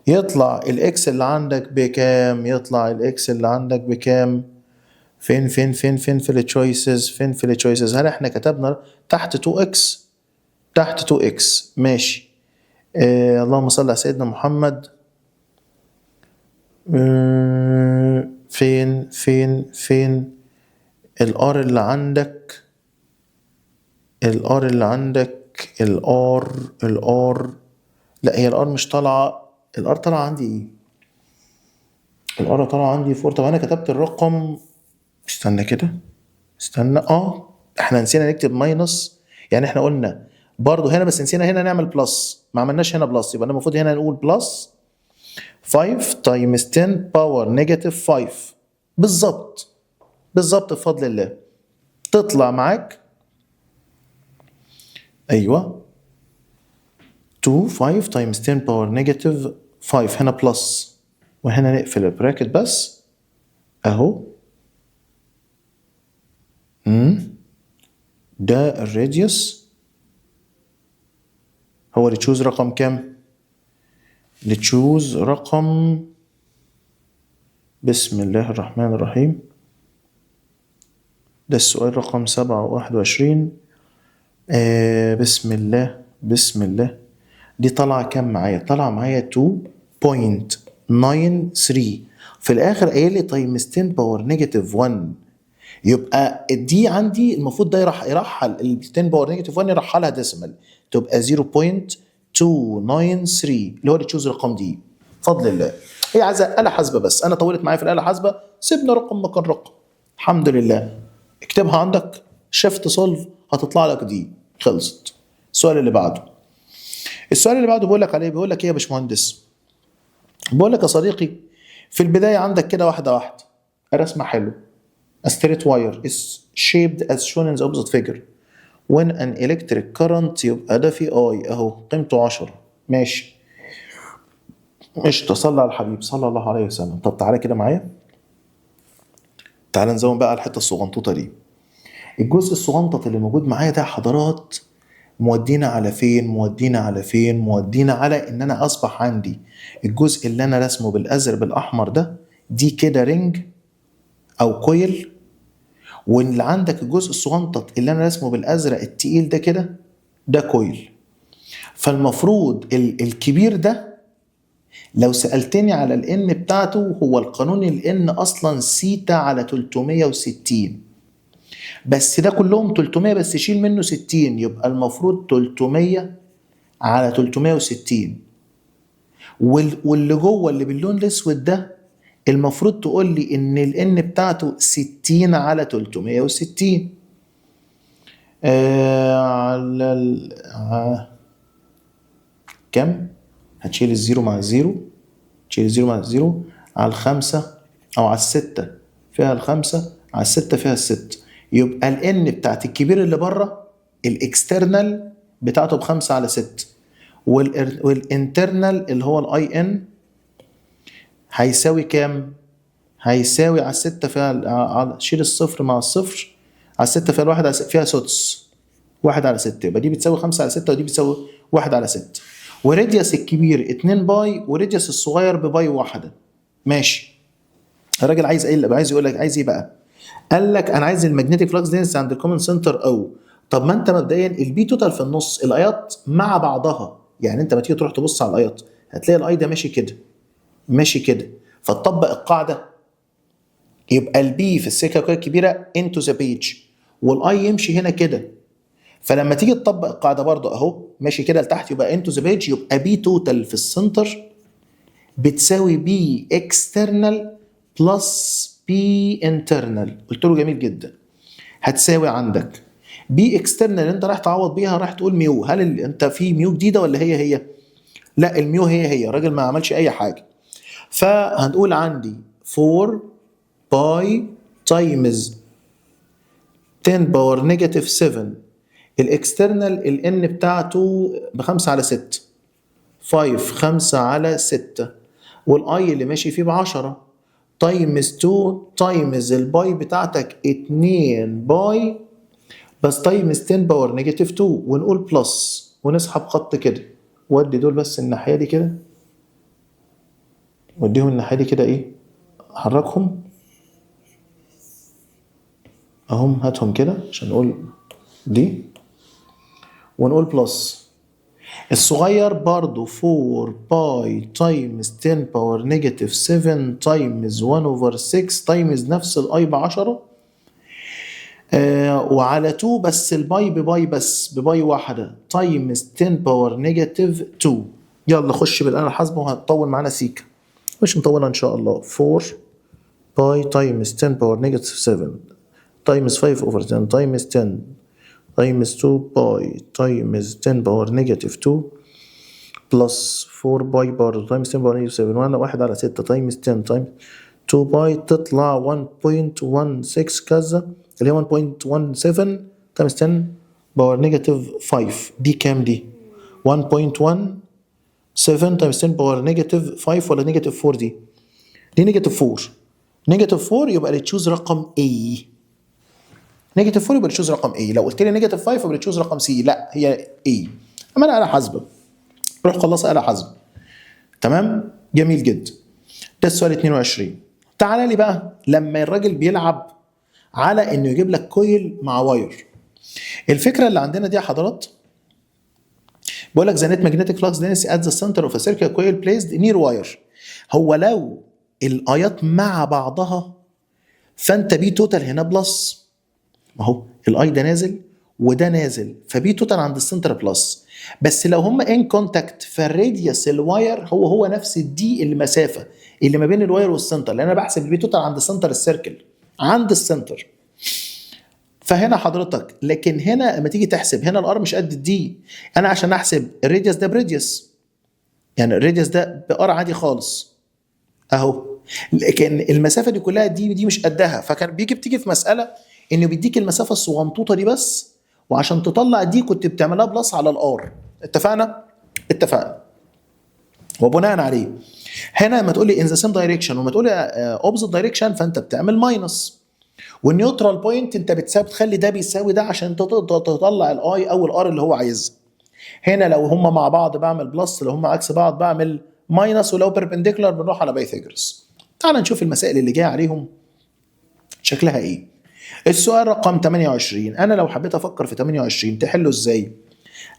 يطلع الاكس اللي عندك بكام؟ يطلع الاكس اللي عندك بكام؟ فين في التشويسز؟ فين في التشويسز؟ هل احنا كتبنا تحت 2x؟ تحت 2x ماشي. اللهم صل على سيدنا محمد. فين الار اللي عندك؟ الار اللي عندك الار لا، هي الار مش طالعه، الار طالعه عندي ايه؟ الار طالعه عندي 4. طب انا كتبت الرقم، استنى كده، استنى احنا نسينا نكتب ماينس، يعني احنا قلنا برضو هنا بس نسينا هنا نعمل بلس، ما عملناش هنا بلس، يبقى المفروض هنا نقول بلس 5 تايمز 10 باور نيجاتيف 5 بالظبط بفضل الله. تطلع معاك ايوه 2 5 تايمز 10 باور نيجاتيف 5، هنا بلس وهنا نقفل البراكت بس اهو. ده الراديوس هو اللي تشوز رقم كام؟ اللي تشوز رقم بسم الله الرحمن الرحيم، ده السؤال رقم 721. بسم الله دي طالعة كام معايا؟ طالعة معايا 2.93 في الآخر قايل لي تايمز 10 باور نيجاتيف 1، يبقى دي عندي المفروض ده يرحل ال 10 باور نيجاتيف 1 يرحلها ديسيمال تبقى 0.293 اللي هو اللي تشوز الرقم دي بفضل الله. هي عايزه آلة حاسبة بس، انا طولت معايا في الآلة الحاسبة، سيبنا رقم مكان رقم الحمد لله. اكتبها عندك شيفت سولف هتطلع لك دي، خلصت. السؤال اللي بعده بيقول لك عليه، بيقول لك ايه يا باشمهندس؟ بيقول لك يا صديقي في البدايه عندك كده واحده رسمه حلو. A straight wire is shaped as shown in the opposite figure when an electric current، يبقى ده في اي اهو قيمته 10 ماشي. قشطه، صلى على الحبيب صلى الله عليه وسلم. طب تعالى كده معايا، تعالى نزوم بقى الحته الصغنطوطه دي. الجزء الصغنطط اللي موجود معايا ده حضرات مودينا على فين؟ مودينا على ان انا اصبح عندي الجزء اللي انا رسمه بالازرق بالاحمر ده دي كده رينج او كويل، واللي عندك الجزء الصغنطط اللي انا رسمه بالازرق التقيل ده كده ده كويل. فالمفروض الكبير ده لو سألتني على الان بتاعته، هو القانون الان اصلا سيتا على 360، بس ده كلهم 300 بس شيل منه 60، يبقى المفروض 300 على 360. واللي جوه اللي باللون الاسود ده المفروض تقول لي ان الان بتاعته 60 على 360. على كم؟ هتشيل الزيرو مع الزيرو، على الخمسة او على الستة فيها الخمسة، على الستة فيها الست، يبقى الان بتاعت الكبير اللي بره الاكسترنال بتاعته ب5 على 6، والانترنال اللي هو الاي ان هيساوي كام؟ هيساوي على الستة فيها شيل الصفر مع الصفر، على الستة فيها الواحد فيها سدس، 1/6، يبقى دي بتساوي 5/6 ودي بتساوي 1/6. وراديوس الكبير 2 باي وراديوس الصغير بباي واحدة. ماشي. الراجل عايز ايه؟ عايز يقول لك عايز ايه بقى؟ قال لك انا عايز المagnetic flux density عند الكومن سنتر او. طب ما انت مبدئيا البي توتال في النص، الايات مع بعضها، يعني انت ما تيجي تروح تبص على الايات هتلاقي الاي ده ماشي كده ماشي كده، فتطبق القاعده يبقى البي في السكه الكبيره انتو ذا بيج، والاي يمشي هنا كده. فلما تيجي تطبق القاعده برضه اهو ماشي كده لتحت، يبقى انتو ذا بيج، يبقى بي توتال في السنتر بتساوي بي اكسترنال بلس بي انترنال. قلت له جميل جدا. هتساوي عندك بي اكسترنال انت رايح تعوض بيها، رايح تقول ميو. هل انت في ميو جديده ولا هي؟ لا، الميو هي الراجل ما عملش اي حاجه. فهنقول عندي 4 باي تايمز 10 باور نيجاتيف 7. الاكسترنال الان بتاعته ب5/6، 5/6، والاي اللي ماشي فيه ب10 تايمز 2 تايمز الباي بتاعتك 2 باي بس تايمز 10 باور نيجاتيف 2، ونقول بلس ونسحب خط كده. ودي دول بس الناحيه دي كده، وديهم الناحيه دي كده، ايه، حركهم اهم، هاتهم كده عشان نقول دي، ونقول بلس. الصغير برضو 4 باي تايمز 10 باور نيجاتيف 7 تايمز 1/6 تايمز نفس الاي ب10 وعلى 2 بس الباي بباي بس بباي واحدة تايمز 10 باور نيجاتيف 2. يلا خش بالآلة الحاسبة وهتطول معانا سيكا، مش مطولة إن شاء الله. 4 باي تايمز 10 باور نيجاتيف 7 تايمز 5/10 تايمز 10 تايمز 2 باي تايمز 10 باور نيجاتيف 2 بلس 4 باي برضه تايمز 10 باور نيجاتيف 7 1/6 تايمز 10 تايمز 2 باي تطلع 1.16 كذا اللي هي 1.17 تايمز 10 باور نيجاتيف 5. دي كام دي؟ 1.17 تايمز 10 باور نيجاتيف 5 ولا نيجاتيف 4؟ دي نيجاتيف 4. نيجاتيف 4 يبقى اللي تشوز رقم A. نيجاتيف 4 يبقى اللي تشوز رقم A. لو قلت لي نيجاتيف 5 يبقى اللي تشوز رقم C. لا، هي A. اما انا آلة حاسبة، روح خلص آلة حاسبة. تمام؟ جميل جدا. ده السؤال 22. تعالى لي بقى لما الراجل بيلعب على انه يجيب لك كويل مع واير. الفكره اللي عندنا دي يا حضرات، بيقول لك the net magnetic flux density at the center of a circular coil placed near wire. هو لو الايات مع بعضها فانت بي توتال هنا بلس، ما هو الاي ده نازل وده نازل، فبي توتال عند السنتر بلس. بس لو هما ان كونتاكت فالراديوس الواير هو نفس الدي المسافه اللي ما بين الواير والسنتر، لان انا بحسب البي توتال عند سنتر السيركل، عند السنتر. فهنا حضرتك، لكن هنا لما تيجي تحسب هنا الار مش قد الدي. انا عشان احسب الراديوس ده براديوس، يعني الراديوس ده بار عادي خالص اهو، لكن المسافه دي كلها دي مش قدها. فكان بتيجي في مساله انه بيديك المسافه الصغنطوطه دي بس، وعشان تطلع دي كنت بتعملها بلس على الار. اتفقنا. وبناء عليه هنا لما تقول لي ان ذا سيم دايركشن وما تقول لي اوبزيت دايركشن فانت بتعمل ماينس، والنيوترال بوينت انت بتخلي ده بيساوي ده عشان تطلع الاي او الار اللي هو عايزها. هنا لو هما مع بعض بعمل بلس، لو هما عكس بعض بعمل ماينس، ولو بيربنديكولار بنروح على بايثاغورس. تعال نشوف المسائل اللي جايه عليهم شكلها ايه. السؤال رقم 28. انا لو حبيت افكر في 28 تحله ازاي؟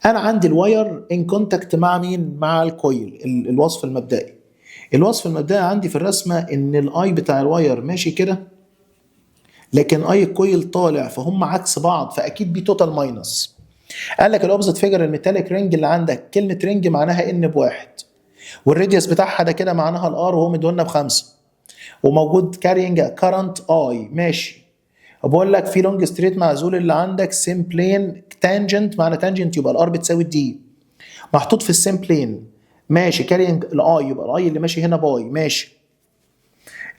انا عندي الواير ان كونتاكت مع مين؟ مع الكويل. الوصف المبدئي عندي في الرسمه ان الاي بتاع الواير ماشي كده، لكن اي الكويل طالع، فهم عكس بعض، فاكيد بي توتال ماينس. قال لك الاوبزيت فيجر الميتاليك رينج اللي عندك، كلمه رينج معناها ان بواحد، والراديوس بتاعها ده كده معناها الار وهو مدولنا ب5، وموجود كارينج كارنت اي. ماشي. بقول لك في لونج ستريت معزول اللي عندك سيم بلين تانجنت، معنى تانجنت يبقى الار بتساوي دي، محطوط في السيم بلين. ماشي. كارينج الاي يبقى الاي اللي ماشي هنا باي. ماشي.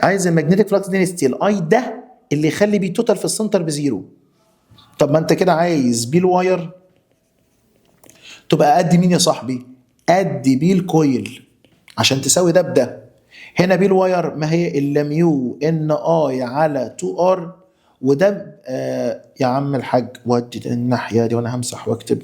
عايز الماجنتيك فلكس دينستي، الاي ده اللي يخلي بي توتال في السنتر بزيرو. طب ما انت كده عايز بي الواير تبقى قد مين يا صاحبي؟ قد بي الكويل عشان تساوي ده بده. هنا بي الواير ما هي الا ميو ان اي على 2 ار، وده يا عم الحاج ودي الناحيه دي وانا همسح واكتب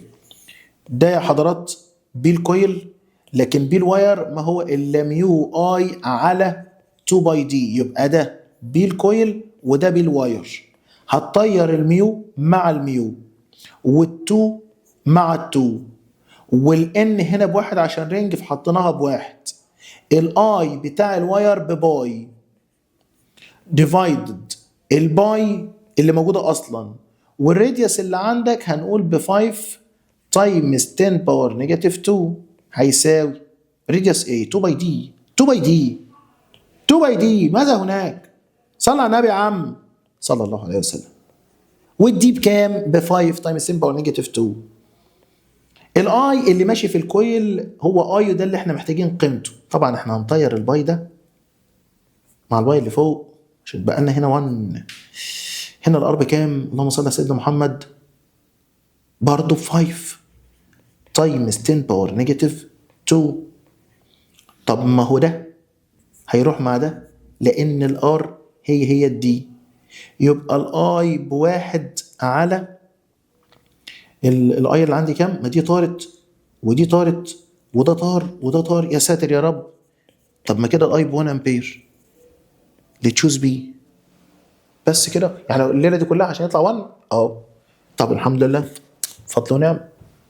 ده يا حضرات بي الكويل، لكن بي الواير ما هو الا ميو اي على 2 باي دي، يبقى ده بي الكويل وده بي الواير. هتطير الميو مع الميو والتو مع التو، والان هنا بواحد عشان رينج فحطيناها بواحد. الاي بتاع الواير بباي ديفايدد الباي اللي موجوده اصلا، والراديوس اللي عندك هنقول ب 5 تايمز 10 باور نيجاتيف 2 هيساوي راديوس ايه؟ 2 باي دي. 2 باي دي 2 باي دي ماذا هناك؟ صلى على النبي يا عم صلى الله عليه وسلم. والدي بكام؟ ب 5 تايمز 10 باور نيجاتيف 2. الاي اللي ماشي في الكويل هو اي، وده اللي احنا محتاجين قيمته. طبعا احنا هنطير الباي ده مع الباي اللي فوق عشان بقى لنا هنا 1. هنا الار بكام؟ اللهم صل على سيدنا محمد، برضه 5 تايمز 10 باور نيجاتيف 2. طب ما هو ده هيروح مع ده لان الار هي الدي، يبقى الاي بواحد على الاي اللي عندي كام؟ ما دي طارت ودي طارت وده طار وده طار، يا ساتر يا رب. طب ما كده الاي ب 1 امبير لتشوز بي بس كده، يعني الليله دي كلها عشان يطلع 1 اهو. طب الحمد لله فضل ونعم،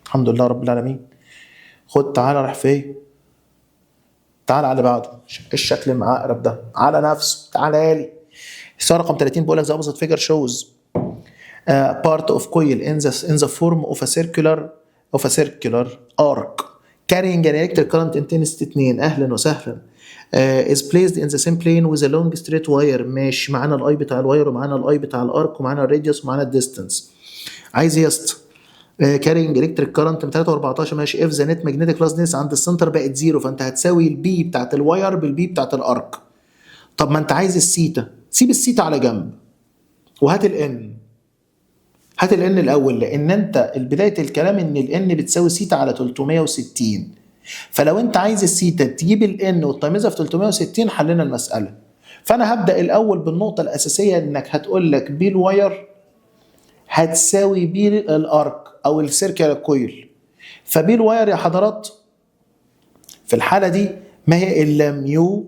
الحمد لله رب العالمين. خد تعالى راح فين؟ تعالى على بعده. الشكل المعقرب ده على نفسه، تعالى لي. السؤال رقم 30 بيقول لك the opposite figure shows part of coil in the form of a circular arc carrying an electric current intensity 2. اهلا وسهلا. is placed in the same plane with a long straight wire. ماشي، معانا الاي بتاع الواير ومعانا الاي بتاع الارك ومعانا الراديوس ومعانا الديستنس. عايز يا اسطى carrying electric current 3 و14. ماشي. if the net magnetic flux density عند السنتر بقت زيرو، فانت هتساوي البي بتاعت الواير بالبي بتاعت الارك. طب ما انت عايز السيتا، سيب السيتا على جنب وهات الان. هات الان الاول، لان انت بدايه الكلام ان الان بتساوي سيتا على 360. فلو انت عايز السيتا تجيب الان وتطمزها في 360 حلنا المساله. فانا هبدا الاول بالنقطه الاساسيه، انك هتقول لك بي الواير هتساوي بي الارك او السيركل كويل. فبي الواير يا حضرات في الحاله دي ما هي الا ميو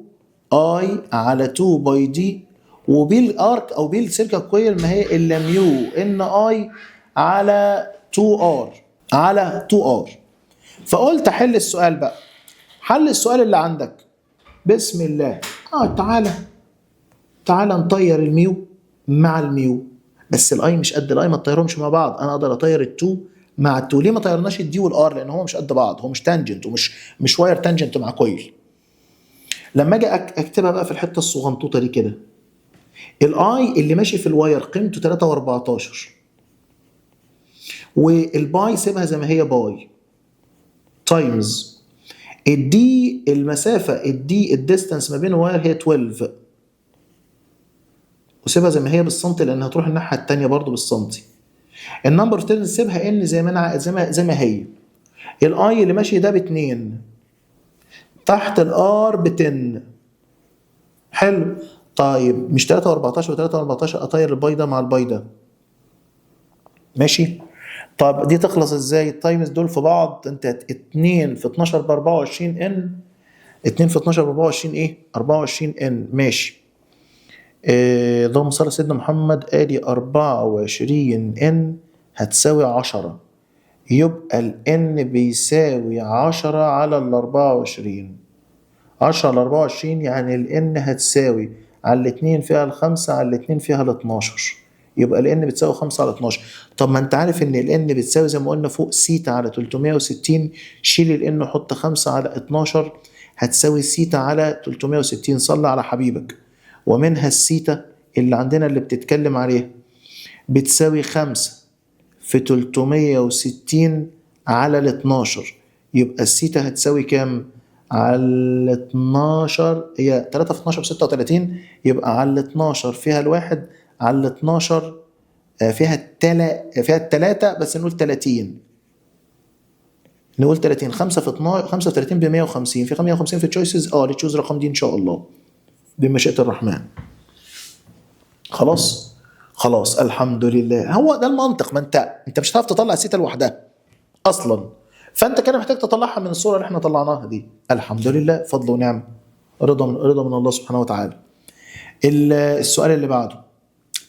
اي على 2 باي دي، وبي الارك او بي السيركل كويل ما هي الا ميو ان اي على 2 ار على 2 ار. فقلت احل السؤال بقى. حل السؤال اللي عندك بسم الله. تعالى نطير الميو مع الميو، بس الاي مش قد الاي، ما تطيرهمش مع بعض. انا اقدر اطير التو مع التو. ليه ما طيرناش الدي والار؟ لان هو مش قد بعض، هو مش تانجنت ومش واير تانجنت مع كويل. لما اجي اكتبها بقى في الحته الصغنطوطه دي كده، الاي اللي ماشي في الواير قيمته 3 و14، والباي سيبها زي ما هي باي تايمز الدي المسافه، الدي الديستانس ما بين الواير هي 12، وسيبها زي ما هي بالسنتي لان هتروح الناحيه الثانيه برضو بالسنتي. النمبر 10 سيبها ان زي ما انا زي ما هي. الاي اللي ماشي ده ب2 تحت الار ب10. حلو. طيب مش 3 و14 و3 و14 اطير الباي ده مع الباي ده. ماشي. طب دي تخلص ازاي؟ التايمز دول في بعض، انت 2 في 12 ب 24 ان، 2 في 12 ب 24 ايه؟ 24 ان. ماشي. اللهم صل على سيدنا محمد. ادي 24 ان هتساوي 10، يبقى الان بيساوي 10 على ال 24. 10 على 24 يعني الان هتساوي على الاتنين فيها الخمسة على الاتنين فيها الاتناشر، يبقى الان بتساوي 5 على 12. طب ما انت عارف ان الان بتساوي زي ما قلنا فوق سيتا على 360. شيل الان وحط 5 على 12 هتساوي سيتا على 360. صلى على حبيبك. ومنها السيتا اللي عندنا اللي بتتكلم عليها بتساوي 5 في 360 على ال 12، يبقى السيتا هتساوي كام؟ على ال 12 هي 3 في 12 ب 36، يبقى على ال 12 فيها الواحد على ال 12 فيها التلاتة بس نقول 30. نقول 30 5 في 12 35 ب 150 في 150 في التشويسز تشوز رقم دي ان شاء الله بمشيئة الرحمن. خلاص الحمد لله. هو ده المنطق. ما انت مش هتعرف تطلع سيتا لوحدها اصلا، فانت كده محتاج تطلعها من الصوره اللي احنا طلعناها دي. الحمد لله، فضل ونعم، رضا من الله سبحانه وتعالى. السؤال اللي بعده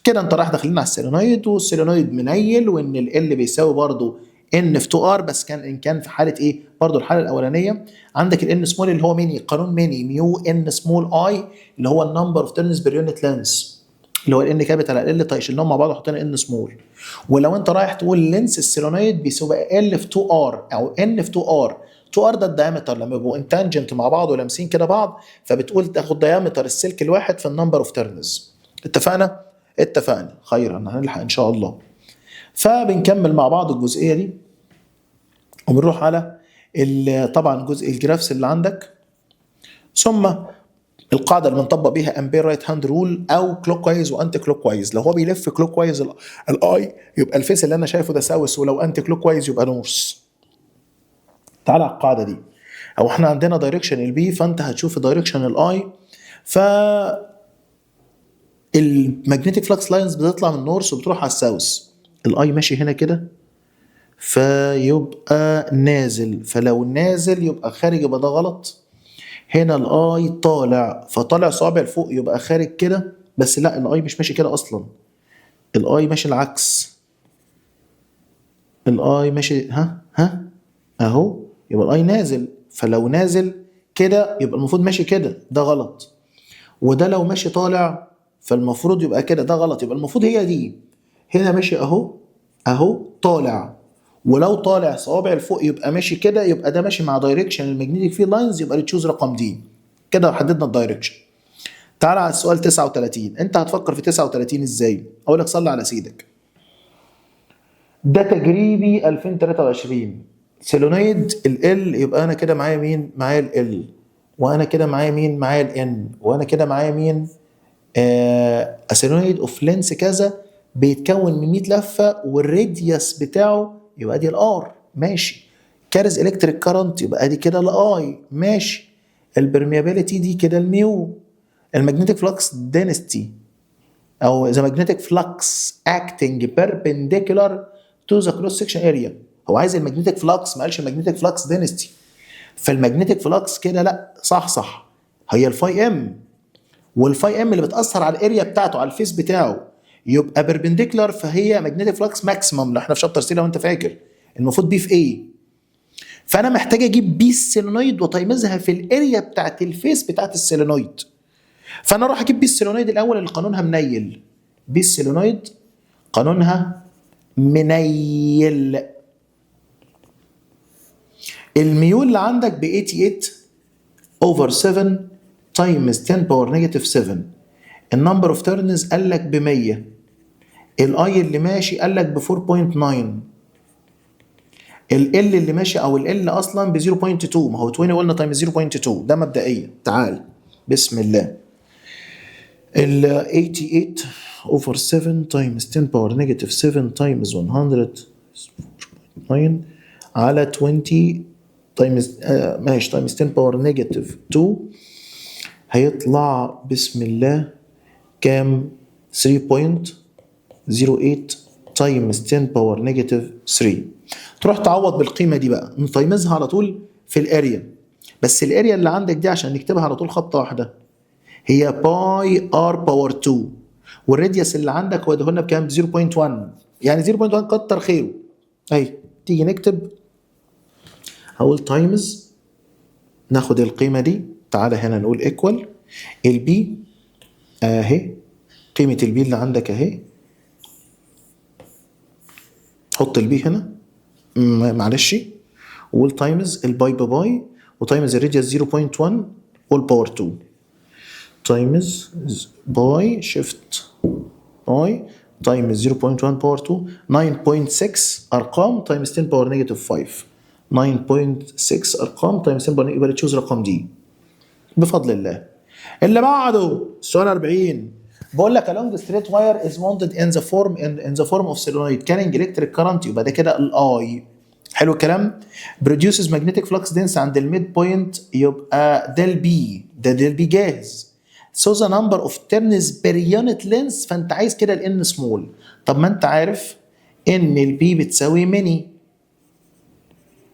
كده، انت رايح داخلين على السيلينويد، والسيلينويد منيل، وان ال بيساوي برضه ان في 2 ار، بس كان في حاله ايه؟ برضه الحاله الاولانيه عندك الان سمول اللي هو ميني، قانون ميني ميو ان سمول اي اللي هو النمبر اوف تيرنز بير يونت لينس، اللي هو الان كابيتال على ال، طيب شلناهم مع بعض وحطينا ان سمول. ولو انت رايح تقول لينس السيلينويد بيساوي ال في 2 ار او ان في 2 ار، 2 ار ده الدايمتر لما يبقوا انتانجنت مع بعض ولامسين كده بعض، فبتقول تاخد دايمتر السلك الواحد في النمبر اوف تيرنز. اتفقنا خيرا، هنلحق ان شاء الله. فبنكمل مع بعض الجزئيه دي وبنروح على طبعا جزء الجرافس اللي عندك، ثم القاعده اللي بنطبق بيها امبير رايت هاند رول او كلوك وايز وانتي كلوك وايز. لو هو بيلف كلوك وايز الاي يبقى الفيس اللي انا شايفه ده ساوث، ولو انتي كلوك وايز يبقى نورث. تعالى على القاعده دي، او احنا عندنا دايركشن البي، فانت هتشوف دايركشن الاي، ف المagnetic فلكس لاينز بتطلع من النورث وبتروح على الساوث. الاي ماشي هنا كده فيبقى نازل، فلو نازل يبقى خارج يبقى ده غلط. هنا الاي طالع، فطالع صابع لفوق يبقى خارج كده، بس لا الاي مش ماشي كده اصلا، الاي ماشي العكس. الاي ماشي اهو، يبقى الاي نازل، فلو نازل كده يبقى المفروض ماشي كده، ده غلط. وده لو ماشي طالع فالمفروض يبقى كده، ده غلط. يبقى المفروض هي دي، هنا ماشي اهو طالع، ولو طالع صوابع لفوق يبقى ماشي كده، يبقى ده ماشي مع دايركشن المagnetic فيلد لاينز، يبقى تشوز رقم دي. كده حددنا الدايركشن. تعال على السؤال 39. انت هتفكر في 39 ازاي؟ اقول لك صلي على سيدك. ده تجريبي 2023 سيلونيد ال يبقى انا كده معايا مين؟ معايا ال، وانا كده معايا مين؟ معايا الان، وانا كده معايا مين؟ اسيلونيد اوف لينس كذا بيتكون من 100 لفه، والراديوس بتاعه يبقى دي الار، ماشي. كارز الكتريك كارنت يبقى دي كده الاي، ماشي. البرميابيليتي دي كده الميو. المagnetic فلكس density او the magnetic flux acting perpendicular to the cross section area. هو عايز المagnetic flux، ما قالش المagnetic flux density. فالمagnetic flux كده لا، صح هي الفاي ام، والفاي ام اللي بتاثر على الاريا بتاعته، على الفيس بتاعه، يبقى بيربنديكولار، فهي magnetic flux ماكسيمم. لو احنا في شابتر سي لو انت فاكر المفروض بي في ايه، فانا محتاج اجيب بي السيلينويد وتيمزها في الاريا بتاعت الفيس بتاعت السيلينويد. فانا اروح اجيب بي السيلينويد الاول اللي قانونها منيل. بي السيلينويد قانونها منيل. الميول اللي عندك ب 88 over 7 times 10 باور نيجاتيف 7. النمبر اوف تيرنز قال لك ب 100. الاي اللي ماشي قال لك ب 4.9. ال اللي ماشي او ال اصلا ب 0.2، ما هو 20 قلنا تايمز 0.2 ده مبدئيا. تعال بسم الله. ال 88 over 7 times 10 باور نيجاتيف 7 times 100 على 20 تايمز ماشي تايمز 10 باور نيجاتيف 2 هيطلع بسم الله كام؟ 3.08 تايمز 10 باور نيجاتيف 3. تروح تعوض بالقيمه دي بقى، نتايمزها على طول في الاريا. بس الاريا اللي عندك دي عشان نكتبها على طول خطه واحده هي باي ار باور 2، والراديوس اللي عندك هو ده بكام؟ 0.1. يعني 0.1 كتر خيره. اهي تيجي نكتب، هقول تايمز، ناخد القيمه دي، تعالى هنا نقول ايكوال البي اهي، قيمه البي اللي عندك اهي، حط البي هنا معلش، وقول تايمز الباي بباي، وتايمز الراديوس 0.1 والباور 2 تايمز باي شيفت باي تايمز 0.1 باور 2 9.6 ارقام تايمز 10 باور نيجاتيف 5. 9.6 ارقام تايمز 10 باور، يبقى تشوز رقم دي بفضل الله. اللي بعده السؤال 40 بقول لك a long straight wire is mounted in the form of solenoid carrying electric current، يبقى ده كده الاي. حلو الكلام. produces magnetic flux dense عند الميد بوينت يبقى ده البي، ده البي جاهز. so the number of turns per unit length، فانت عايز كده الان سمول. طب ما انت عارف ان البي بتساوي ميني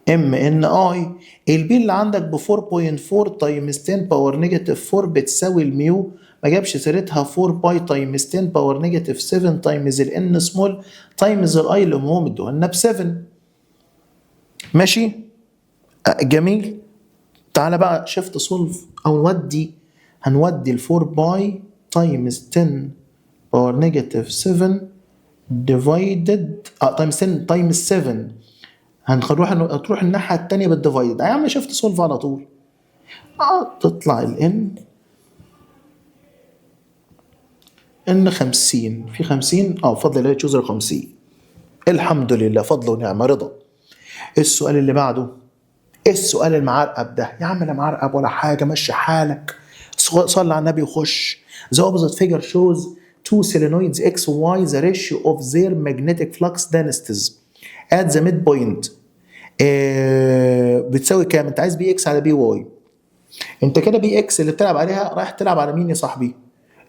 ام ان اي. البي اللي عندك ب 4.4 تايمز 10 باور نيجاتيف 4 بتساوي الميو، ما جابش سيرتها 4 باي تايمز 10 باور نيجاتيف 7 تايمز الان سمول تايمز الاي اللي هم ادوها ب 7. ماشي جميل. تعالى بقى شيفت سولف او هنودي ال 4 باي تايمز 10 باور نيجاتيف 7 ديفايدد تايمز 10 تايمز 7. تروح الناحيه الثانيه بالديفايدد. يا عم شيفت سولف على طول. تطلع الان 50 في 50 بفضل الله تشوزر 50. الحمد لله فضل ونعمه رضا. السؤال اللي بعده، السؤال المعرقب ده. يا عم لا معرقب ولا حاجه، مشي حالك، صلي على النبي وخش. The opposite figure shows two solenoids X و Y, the ratio of their magnetic flux densities at the midpoint بتساوي كام؟ انت عايز بي اكس على بي واي. انت كده بي اكس اللي بتلعب عليها رايح تلعب على مين يا صاحبي؟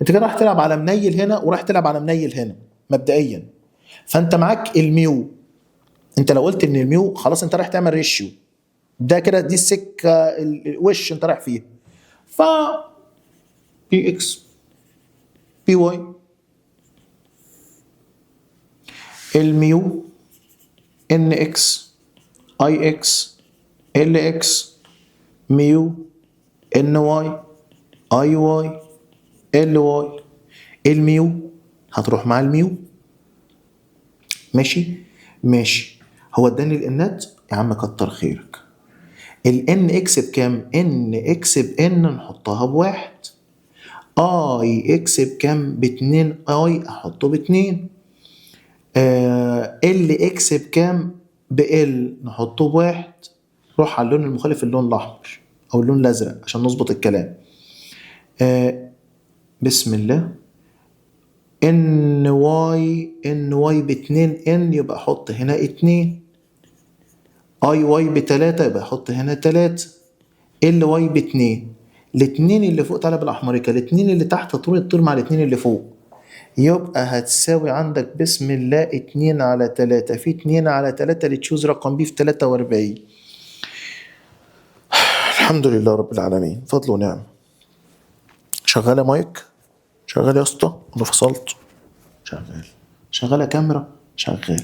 انت كده رايح تلعب على منيل هنا ورايح تلعب على منيل هنا مبدئيا. فانت معاك الميو. انت لو قلت ان الميو خلاص انت رايح تعمل ريشيو، ده كده دي السكه الوش انت رايح فيها. ف بي اكس بي واي الميو ان اكس اي اكس ال اكس ميو ان واي اي واي ال واي. الميو هتروح مع الميو. ماشي. هو اداني الانات يا عم كتر خيرك. الان اكس بكام؟ ان اكس بان نحطها بواحد. اي اكس بكام؟ باتنين. اي احطه باتنين. ال اكس بكام؟ بال نحطه بواحد. روح على اللون المخالف، اللون الاحمر او اللون الازرق عشان نظبط الكلام. بسم الله. ان واي باتنين ان يبقى احط هنا اتنين. اي واي بتلاتة يبقى احط هنا تلاتة. ال واي باتنين. الاتنين اللي فوق تعالى بالاحمريكا، الاتنين اللي تحت تطير مع الاتنين اللي فوق، يبقى هتساوي عندك بسم الله 2 على 3 في 2 على 3 اللي تشوز رقم بي في 43. الحمد لله رب العالمين فضل ونعم. شغالة مايك؟ شغال يا اسطى؟ انا فصلت. شغالة كاميرا؟ شغال.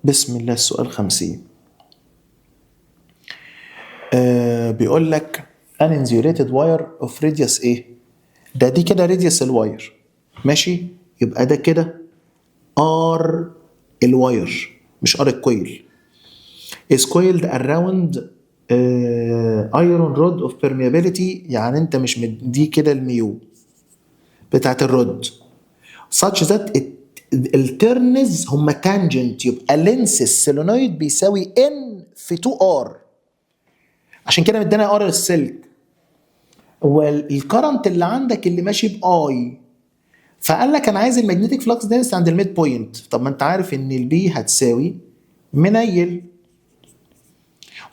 بسم الله. السؤال 50. بيقول لك an insulated wire of radius ايه؟ دي كده radius الواير. ماشي؟ يبقى ده كده R الواير مش R الكويل. is coiled around iron rod of permeability. يعني انت مش دي كده الميو بتاعت الرود such that الترنز هم tangent. يبقى لينس السولينويد بيساوي N في 2R. عشان كده مدانا R للسلك. والكرنت اللي عندك اللي ماشي بآي، فقال لك انا عايز المagnetic flux density عند الميد بوينت. طب ما انت عارف ان البي هتساوي منيل،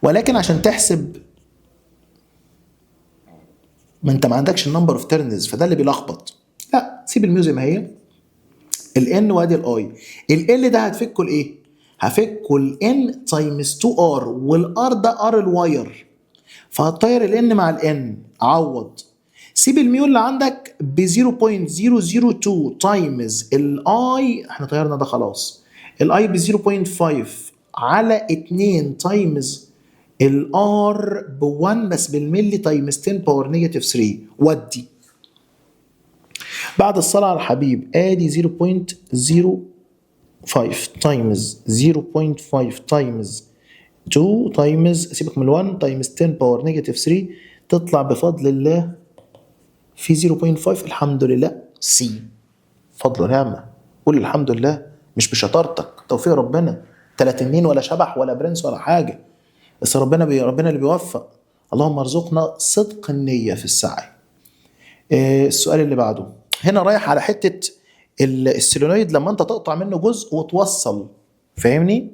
ولكن عشان تحسب ما انت ما عندكش النمبر اوف تيرنز، فده اللي بيلخبط. لا سيب الميو زي ما هي. الان وادي الاي. ال ده هتفكه لايه؟ هفكه الان تايمز 2 ار، والار ده ار الواير، فهتطير الان مع الان. عوض. سيب الميو اللي عندك ب 0.002 تايمز الاي، احنا طيرنا ده خلاص. الاي ب 0.5 على 2 تايمز الار ب 1 بس بالملي تايمز 10 باور نيجاتيف 3. ودي بعد الصلاة على الحبيب ادي 0.05 تايمز 0.5 تايمز 2 تايمز سيبك من 1 تايمز 10 باور نيجاتيف 3 تطلع بفضل الله في 0.5. الحمد لله سي. فضل ونعمة. قول الحمد لله مش بشطارتك، توفيق ربنا. 30 ولا شبح ولا برنس ولا حاجة، بس ربنا اللي بيوفق. اللهم ارزقنا صدق النية في السعي. السؤال اللي بعده هنا رايح على حتة السولينويد لما انت تقطع منه جزء وتوصل، فاهمني؟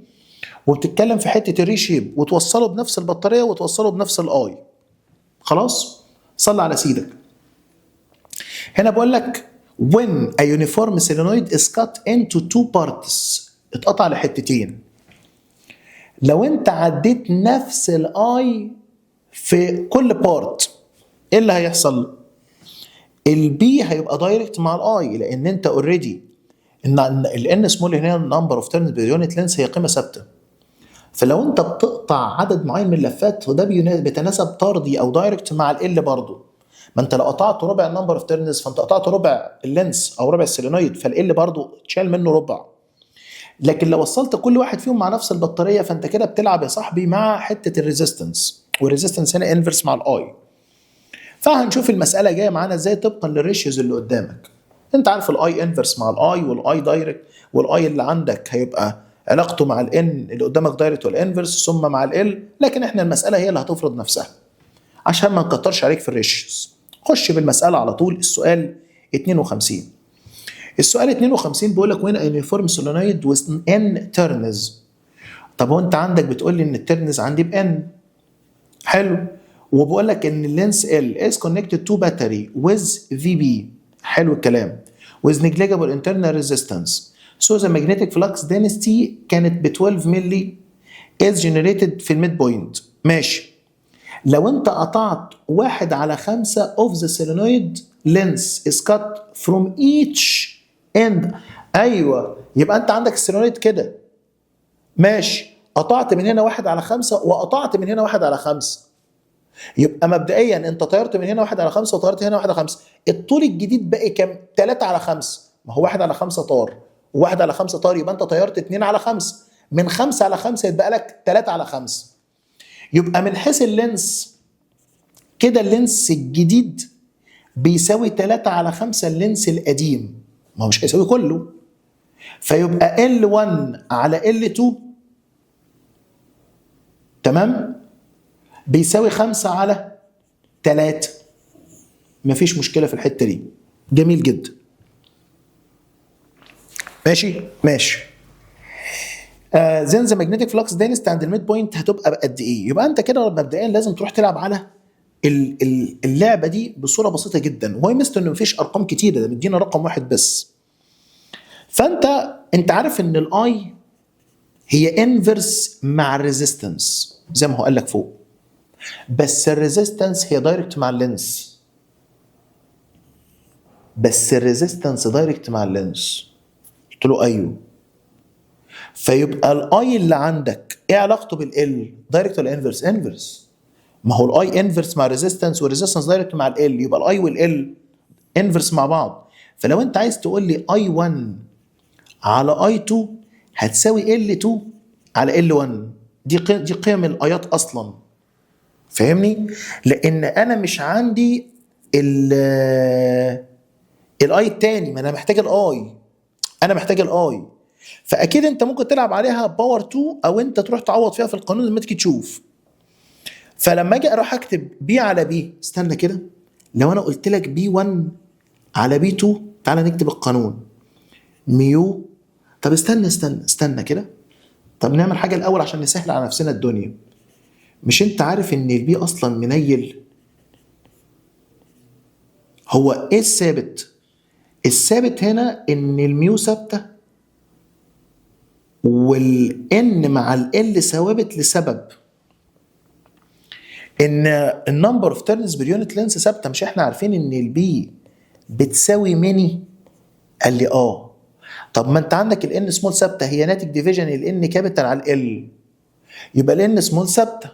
وبتتكلم في حته الريشيب وتوصله بنفس البطاريه وتوصله بنفس الاي. خلاص؟ صلي على سيدك. هنا بقول لك when a uniform solenoid is cut into two parts، اتقطع لحتتين. لو انت عديت نفس الاي في كل بارت، ايه اللي هيحصل؟ البي هيبقى دايركت مع الاي، لان انت اوريدي ان الان سمول هنا نمبر اوف تيرنز بير يونت لينس هي قيمه ثابته. فلو انت بتقطع عدد معين من اللفات فده بيتناسب طردي او دايركت مع ال برضه. ما انت لو قطعت ربع النمبر اوف تيرنز فانت قطعت ربع اللينس او ربع السيلينويد، فال برضه اتشال منه ربع. لكن لو وصلت كل واحد فيهم مع نفس البطاريه فانت كده بتلعب يا صاحبي مع حته الريزيستنس، والريزيستنس هنا انفرس مع الاي. فهنشوف المساله جايه معانا ازاي طبقا للريشيوز اللي قدامك. انت عارف الاي انفرس مع الاي والاي دايركت، والاي اللي عندك هيبقى علاقته مع الان اللي قدامك دايركت والانفرس ثم مع ال، لكن احنا المساله هي اللي هتفرض نفسها عشان ما نكترش عليك في الريشيوز. خش بالمساله على طول. السؤال 52. السؤال 52 بيقول لك وين يونيفورم سولينويد with n turns. طب وانت عندك بتقول لي ان الترنز عندي بان. حلو. وبقول لك ان اللينس L is connected to battery with VB. حلو الكلام. with negligible internal resistance. So the magnetic flux density كانت ب 12 ملي is generated في الميد بوينت. ماشي. لو انت قطعت 1/5 of the solenoid length is cut from each end. ايوه يبقى انت عندك السولينويد كده. ماشي. قطعت من هنا 1/5 وقطعت من هنا 1/5. يبقى مبدئيا انت طيرت من هنا 1/5 وطيرت هنا 1/5. الطول الجديد باقي كام؟ 3/5. ما هو 1/5 طار و1/5 طار، يبقى انت طيرت 2/5. من 5/5 يتبقى لك 3/5. يبقى من حيث اللينس كده اللينس الجديد بيساوي 3/5 اللينس القديم. ما هو مش هيساوي كله. فيبقى L1 على L2 تمام بيساوي 5/3. مفيش مشكلة في الحتة دي. جميل جدا. ماشي ماشي. then the magnetic flux density عند الميد بوينت هتبقى بقد ايه؟ يبقى انت كده مبدئيا لازم تروح تلعب على اللعبه دي بصوره بسيطه جدا، وهي ميزته ان مفيش ارقام كتيره، ده مدينا رقم واحد بس. فانت عارف ان الاي هي انفرس مع الريزيستنس زي ما هو قال لك فوق، بس الريزيستنس هي دايركت مع اللينس. بس الريزيستنس دايركت مع اللينس. قلت له ايوه. فيبقى الاي اللي عندك ايه علاقته بالال؟ دايركت ولا انفرس؟ انفرس. ما هو الاي انفرس مع الريزيستنس والريزيستنس دايركت مع ال، يبقى الاي والال انفرس مع بعض. فلو انت عايز تقول لي اي 1 على اي 2 هتساوي ال 2 على ال 1. دي قيم الايات اصلا. فاهمني؟ لان انا مش عندي الاي التاني، ما انا محتاج الاي. انا محتاج الاي. فاكيد انت ممكن تلعب عليها باور 2 او انت تروح تعوض فيها في القانون لما تيجي تشوف. فلما اجي اروح اكتب بي على بي، استنى كده، لو انا قلت لك بي 1 على بي 2 تعالى نكتب القانون ميو. طب استنى كده. طب نعمل حاجه الاول عشان نسهل على نفسنا الدنيا. مش انت عارف ان البي اصلا منيل؟ هو ايه الثابت؟ الثابت هنا ان الميو ثابته والان مع ال ثوابت لسبب ان النمبر اوف تيرنز باليونت لينس ثابته. مش احنا عارفين ان البي بتساوي ميني؟ قال لي اه. طب ما انت عندك الان سمول ثابته، هي ناتج ديفيجن الان كابيتال على ال، يبقى الان سمول ثابته،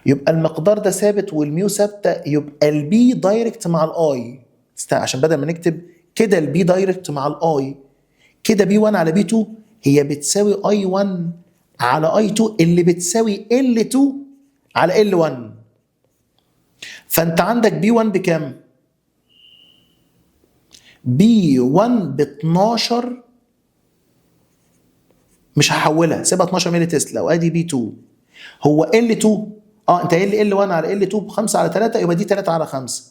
يبقى المقدار ده ثابت والميو ثابته، يبقى البي دايركت مع الاي. عشان بدل ما نكتب كده البي دايركت مع الاي كده بي 1 على بي 2 هي بتساوي اي 1 على اي 2 اللي بتساوي ال 2 على ال 1. فانت عندك بي 1 بكام؟ بي 1 ب 12. مش هحولها، سيبها 12 ملي تسلا، وادي بي 2. هو ال 2 انت قايل لي ال 1 على ال 2 ب 5/3، يبقى دي 3/5.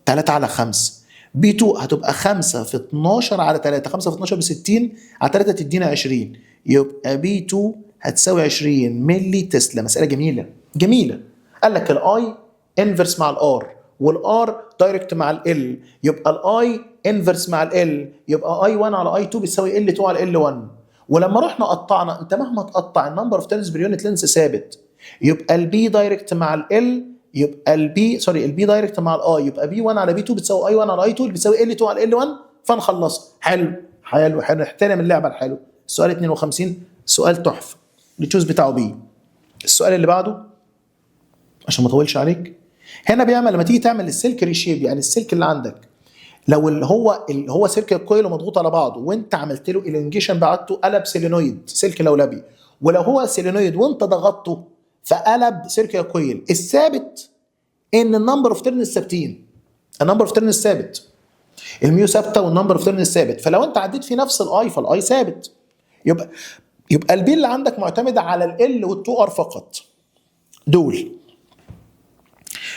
3/5. بي 2 هتبقى 5 في 12 على 3، 5 في 12 ب 60 على 3 تدينا 20، يبقى بي 2 هتساوي 20 ملي تسلا. مساله جميله جميله. قال لك الاي انفرس مع الار، والار دايركت مع ال، يبقى الاي انفرس مع ال يبقى اي 1 على اي 2 بتساوي ال 2 على ال 1. ولما رحنا قطعنا، انت مهما تقطع النمبر اوف تيرنز بير يونت لينس ثابت، يبقى البي دايركت مع ال، يبقى البي دايركت مع الاي، يبقى بي 1 على بي 2 بتساوي اي 1 على اي 2 بتساوي ال 2 على ال 1. فنخلصها. حلو حلو حلو، نحترم اللعبه الحلو. السؤال 52 سؤال تحفه، التشوز بتاعه بي. السؤال اللي بعده عشان ما اطولش عليك، هنا بيعمل لما تيجي تعمل السلك ريشيب، يعني السلك اللي عندك لو هو سلك الكويل ومضغوط على بعضه وانت عملت له الانجيشن بعته قلب سيلينويد سلك لولبي، ولو هو سيلينويد وانت ضغطته فقلب سلك الكويل. الثابت ان النمبر اوف تيرنز ثابتين، النمبر اوف تيرنز ثابت، الميو ثابته والنمبر اوف تيرنز ثابت. فلو انت عديت في نفس الاي فالاي ثابت، يبقى البي اللي عندك معتمده على ال والتو ار فقط دول.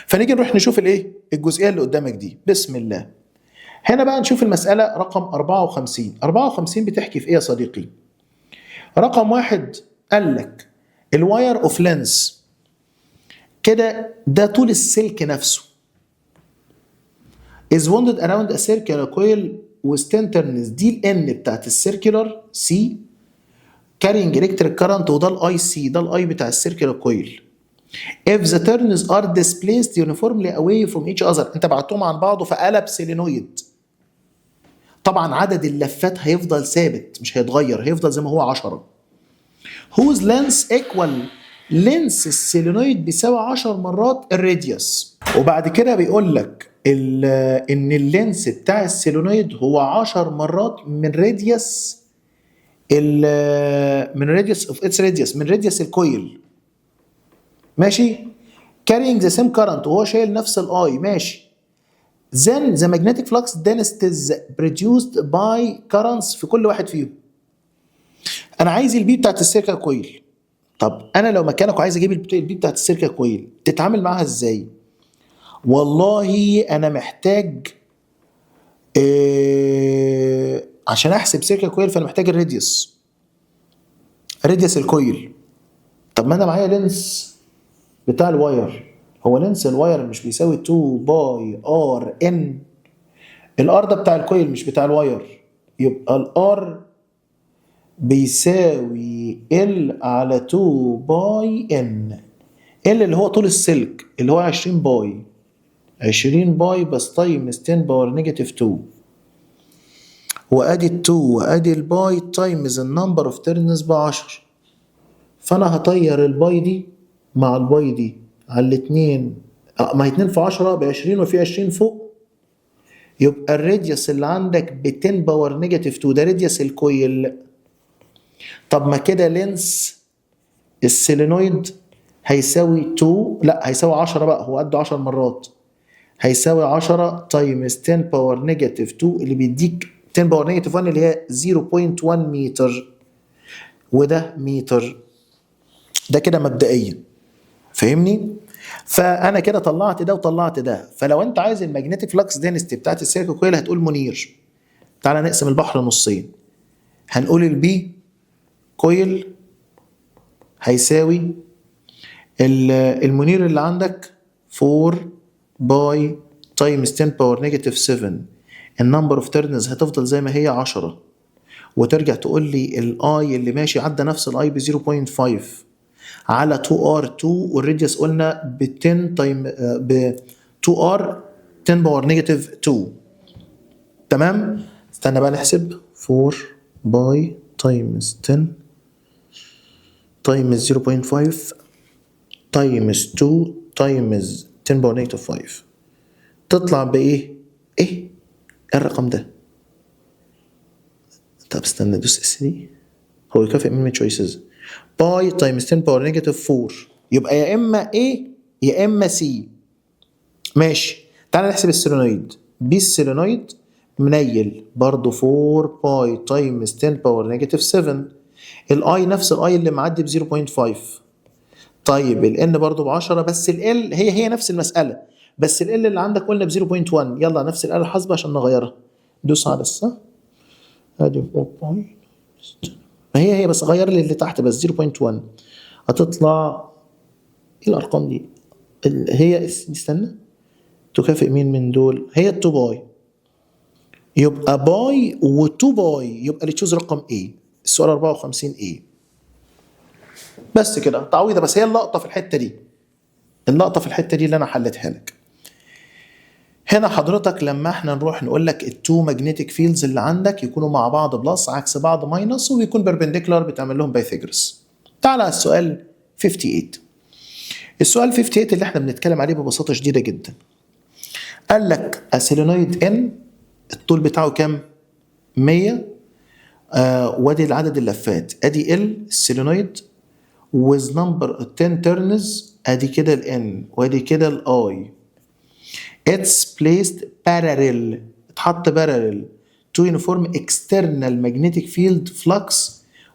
فنيجي نروح نشوف الايه الجزئيه اللي قدامك دي. بسم الله. هنا بقى نشوف المساله رقم 54. 54 بتحكي في ايه يا صديقي؟ رقم واحد قال لك الواير اوف لينس كده، ده طول السلك نفسه is wounded around a circular coil with 10 turns. دي الان بتاعت السيركلر سي carrying electric current، وده الاي سي، ده الاي بتاع السيركلر كويل. if the turns are displaced uniformly away from each other، انت بعتهم عن بعضه فقلب سيلينويد. طبعا عدد اللفات هيفضل ثابت مش هيتغير، هيفضل زي ما هو 10. whose length equal لينس السيلينويد بيساوي 10 مرات الراديوس. وبعد كده بيقول لك ان اللينس بتاع السيلينويد هو 10 مرات من راديوس اوف اتس راديوس، من راديوس الكويل. ماشي. carrying the same current، وهو شايل نفس الاي. ماشي. then the magnetic flux densities produced by currents في كل واحد فيهم. انا عايز البي بتاعت السيركل كويل. طب انا لو مكانك وعايز اجيب البي بتاعت السيركل كويل تتعامل معاها ازاي؟ والله انا محتاج عشان احسب سيركل كويل فانا محتاج الراديوس الكويل. طب ما انا معايا لينس بتاع الواير، هو لينس الواير مش بيساوي 2 باي ار ان؟ الار ده بتاع الكويل مش بتاع الواير، يبقى الار بيساوي ال على 2 باي ان. ال اللي هو طول السلك اللي هو 20 باي، 20 باي بس تايمز 10 باور نيجاتيف 2، وادي ال 2 وادي الباي تايمز النمبر اوف تيرنز ب 10. فانا هطير الباي دي مع الباي دي على الاثنين، ما هي 2 في 10 ب 20 وفي 20 فوق، يبقى الراديوس اللي عندك ب 10 باور نيجاتيف 2، ده راديوس الكويل. طب ما كده لينس السيلينويد هيساوي 2، لا هيساوي 10 بقى، هو قد 10 مرات، هيساوي 10 تايمز 10 باور نيجاتيف 2 اللي بيديك 10 باور نيجاتيف 1 اللي هي 0.1 متر، وده متر. ده كده مبدئيا، فاهمني؟ فانا كده طلعت ده وطلعت ده. فلو انت عايز الماجنتيك فلكس دينستي بتاعت السيركل كويل هتقول منير. تعالى نقسم البحر نصين. هنقول البي كويل هيساوي المنير اللي عندك 4 باي تايمز 10 باور نيجاتيف 7. النمبر اوف تيرنز هتفضل زي ما هي 10، وترجع تقول لي الاي اللي ماشي عدى نفس الاي ب 0.5 على 2R2، والراديوس قلنا ب 10 تايم ب 2R 10 باور نيجاتيف 2. تمام؟ استنى بقى نحسب. 4 باي تايمز 10 تايمز 0.5 تايمز 2 تايمز 10 باور نيجاتيف 5 تطلع بايه؟ ايه الرقم ده؟ طب استنى دوس اس دي، هو يكافئ من تشويسز. باي تايمز 10 باور نيجاتيف 4، يبقى يا اما A يا اما C. ماشي. تعالى نحسب السيلينويد. بي السيلينويد منيل برضو 4 باي تايمز 10 باور نيجاتيف 7. الاي نفس الاي اللي معدي ب 0.5. طيب الان برضو ب 10، بس ال هي نفس المساله، بس ال اللي عندك قلنا ب 0.1. يلا نفس الاله الحاسبه عشان نغيرها. دوس على الصح. ادي 4 باي ما هي بس غير لي اللي تحت بس 0.1 هتطلع ايه الارقام دي؟ هي استنى، تكافئ مين من دول؟ هي ال 2 باي، يبقى باي و2 باي، يبقى اللي تشوز رقم ايه؟ السؤال 54 ايه. بس كده تعويضه، بس هي اللقطه في الحته دي، اللقطه في الحته دي اللي انا حلتها لك. هنا حضرتك لما احنا نروح نقول لك التو ماجنتيك فيلدز اللي عندك يكونوا مع بعض بلس عكس بعض ماينس وبيكون بيربنديكولار، بتعمل لهم بايثاغورس. تعال على السؤال 58. السؤال 58 اللي احنا بنتكلم عليه ببساطه شديده جدا. قال لك السيلينويد ان الطول بتاعه كام؟ 100. وادي العدد اللفات، ادي ال السيلينويد with number 10 turns، ادي كده الان وادي كده الاي. It's placed parallel، اتحط parallel to uniform external magnetic field flux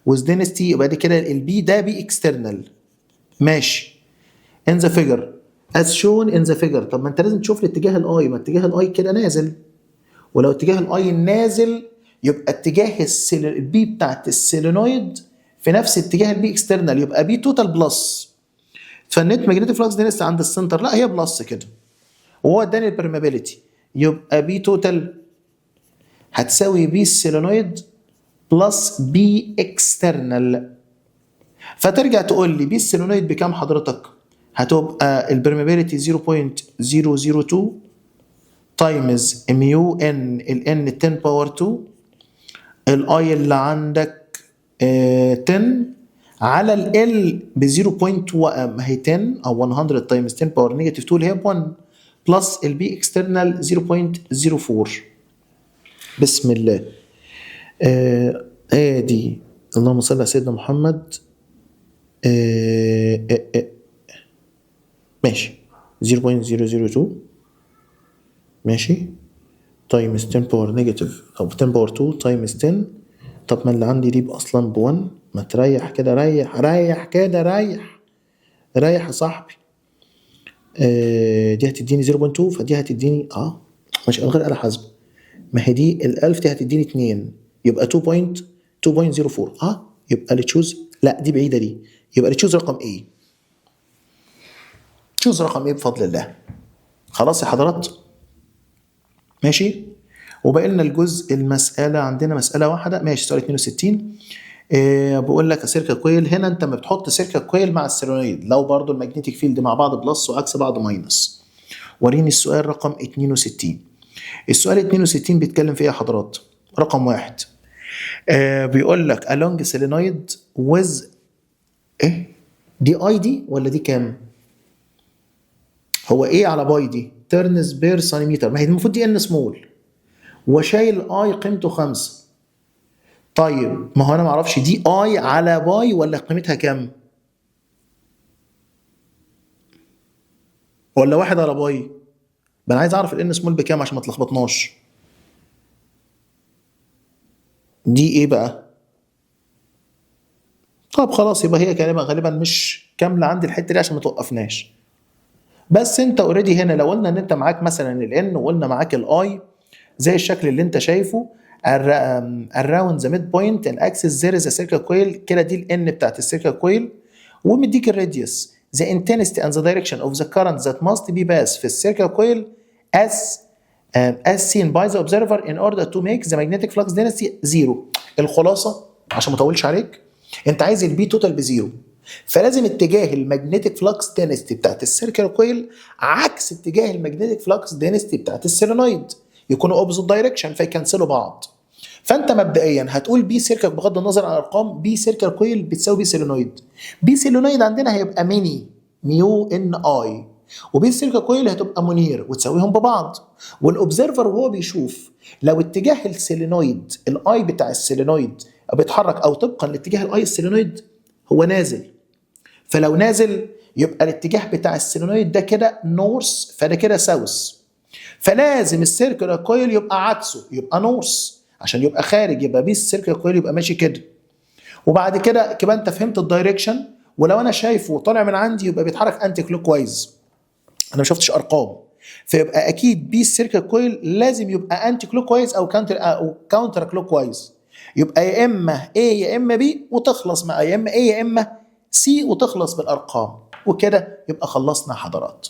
with density، يبقى دي كده البي ده بي external. ماشي. in the figure as shown in the figure. طب ما انت لازم تشوف لي اتجاه الاي، ما اتجاه الاي كده نازل، ولو اتجاه الاي نازل يبقى اتجاه البي بتاعت السيلينويد في نفس اتجاه البي اكسترنال، يبقى بي توتال بلس. فالنت ماجنتيك فلكس دي لسه عند السنتر، لا هي بلس كده، وهو اداني البرمابيلتي، يبقى بي توتال هتساوي بي السيلينويد بلس بي اكسترنال. فترجع تقول لي بي السيلينويد بكام حضرتك؟ هتبقى البرمابيلتي 0.002 تايمز ميو ان الان 10 باور 2، الاي اللي عندك 10 على ال ب 0.1، ما هي 10 او 100 تايمز 10 باور نيجاتيف 2 اللي هي ب 1 بلس البي اكسترنال 0.04. بسم الله. ادي اللهم صل على سيدنا محمد. ماشي 0.002 ماشي تايمز 10 باور نيجاتيف او 10 باور 2 تايمز 10. طب ما اللي عندي دي اصلا ب 1، ما تريح كده، ريح كده، ريح يا صاحبي. دي هتديني 0.2، فدي هتديني مش من غير آلة حاسبة، ما هي دي ال1000 دي هتديني 2، يبقى 2.04. يبقى اللي تشوز، لا دي بعيدة دي، يبقى اللي تشوز رقم ايه؟ تشوز رقم ايه بفضل الله. خلاص يا حضرات ماشي. وبقى لنا الجزء المسألة، عندنا مسألة واحدة. ماشي سؤال 62. بقول لك سيركا كويل، هنا انت ما بتحط سيركا كويل مع السيلينويد لو برضو المagnetic فيلد مع بعض بلس وعكس بعض ماينس. وريني السؤال رقم 62. السؤال 62 بيتكلم في ايه يا حضرات؟ رقم 1 بيقول لك along solenoid with ايه دي اي دي ولا دي كام؟ هو ايه على باي دي؟ تيرنز بير سنتيمتر، ما هي المفروض دي ان سمول، وشايل اي قيمته 5. طيب ما هو انا ما اعرفش دي اي على باي ولا قيمتها كام؟ ولا واحد على باي؟ انا عايز اعرف الان سمول بكام عشان ما تلخبطناش. دي ايه بقى؟ طب خلاص يبقى هي كلمه غالبا مش كامله عندي الحته دي عشان ما توقفناش. بس انت اوريدي هنا لو قلنا ان انت معاك مثلا الان وقلنا معاك الاي زي الشكل اللي انت شايفه around the midpoint and axis there is a circular coil، كده دي الان بتاعت السيركل كويل، ومديك الراديوس the intensity and the direction of the current that must be passed في السيركل كويل as seen by the observer in order to make the magnetic flux density zero. الخلاصه عشان ما اطولش عليك، انت عايز البي توتال بزيرو، فلازم اتجاه المagnetic flux density بتاعت السيركل كويل عكس اتجاه المagnetic flux density بتاعت السيلينويد، يكونوا اوبزيت دايركشن فيكنسلوا بعض. فانت مبدئيا هتقول بي سيركل بغض النظر عن الارقام، بي سيركل كويل بتساوي بي سيلينويد. بي سيلينويد عندنا هيبقى ميني ميو ان اي، وبي سيركل كويل هتبقى مونير وتساويهم ببعض. والاوبزرفر وهو بيشوف لو اتجاه السيلينويد الاي بتاع السيلينويد بيتحرك او طبقا لاتجاه الاي السيلينويد هو نازل، فلو نازل يبقى الاتجاه بتاع السيلينويد ده كده نورث، فده كده ساوث، فلازم السيركل كويل يبقى عكسه، يبقى نورث عشان يبقى خارج، يبقى بيه السيركل كويل يبقى ماشي كده. وبعد كده انت فهمت الدايركشن، ولو انا شايفه طالع من عندي يبقى بيتحرك انتي كلوك وايز، انا ما شفتش ارقام، فيبقى اكيد بيه السيركل كويل لازم يبقى انتي كلوك وايز او كاونتر كلوك وايز. يبقى يا اما A يا اما B وتخلص مع يا اما A يا اما C وتخلص بالارقام، وكده يبقى خلصنا حضرات.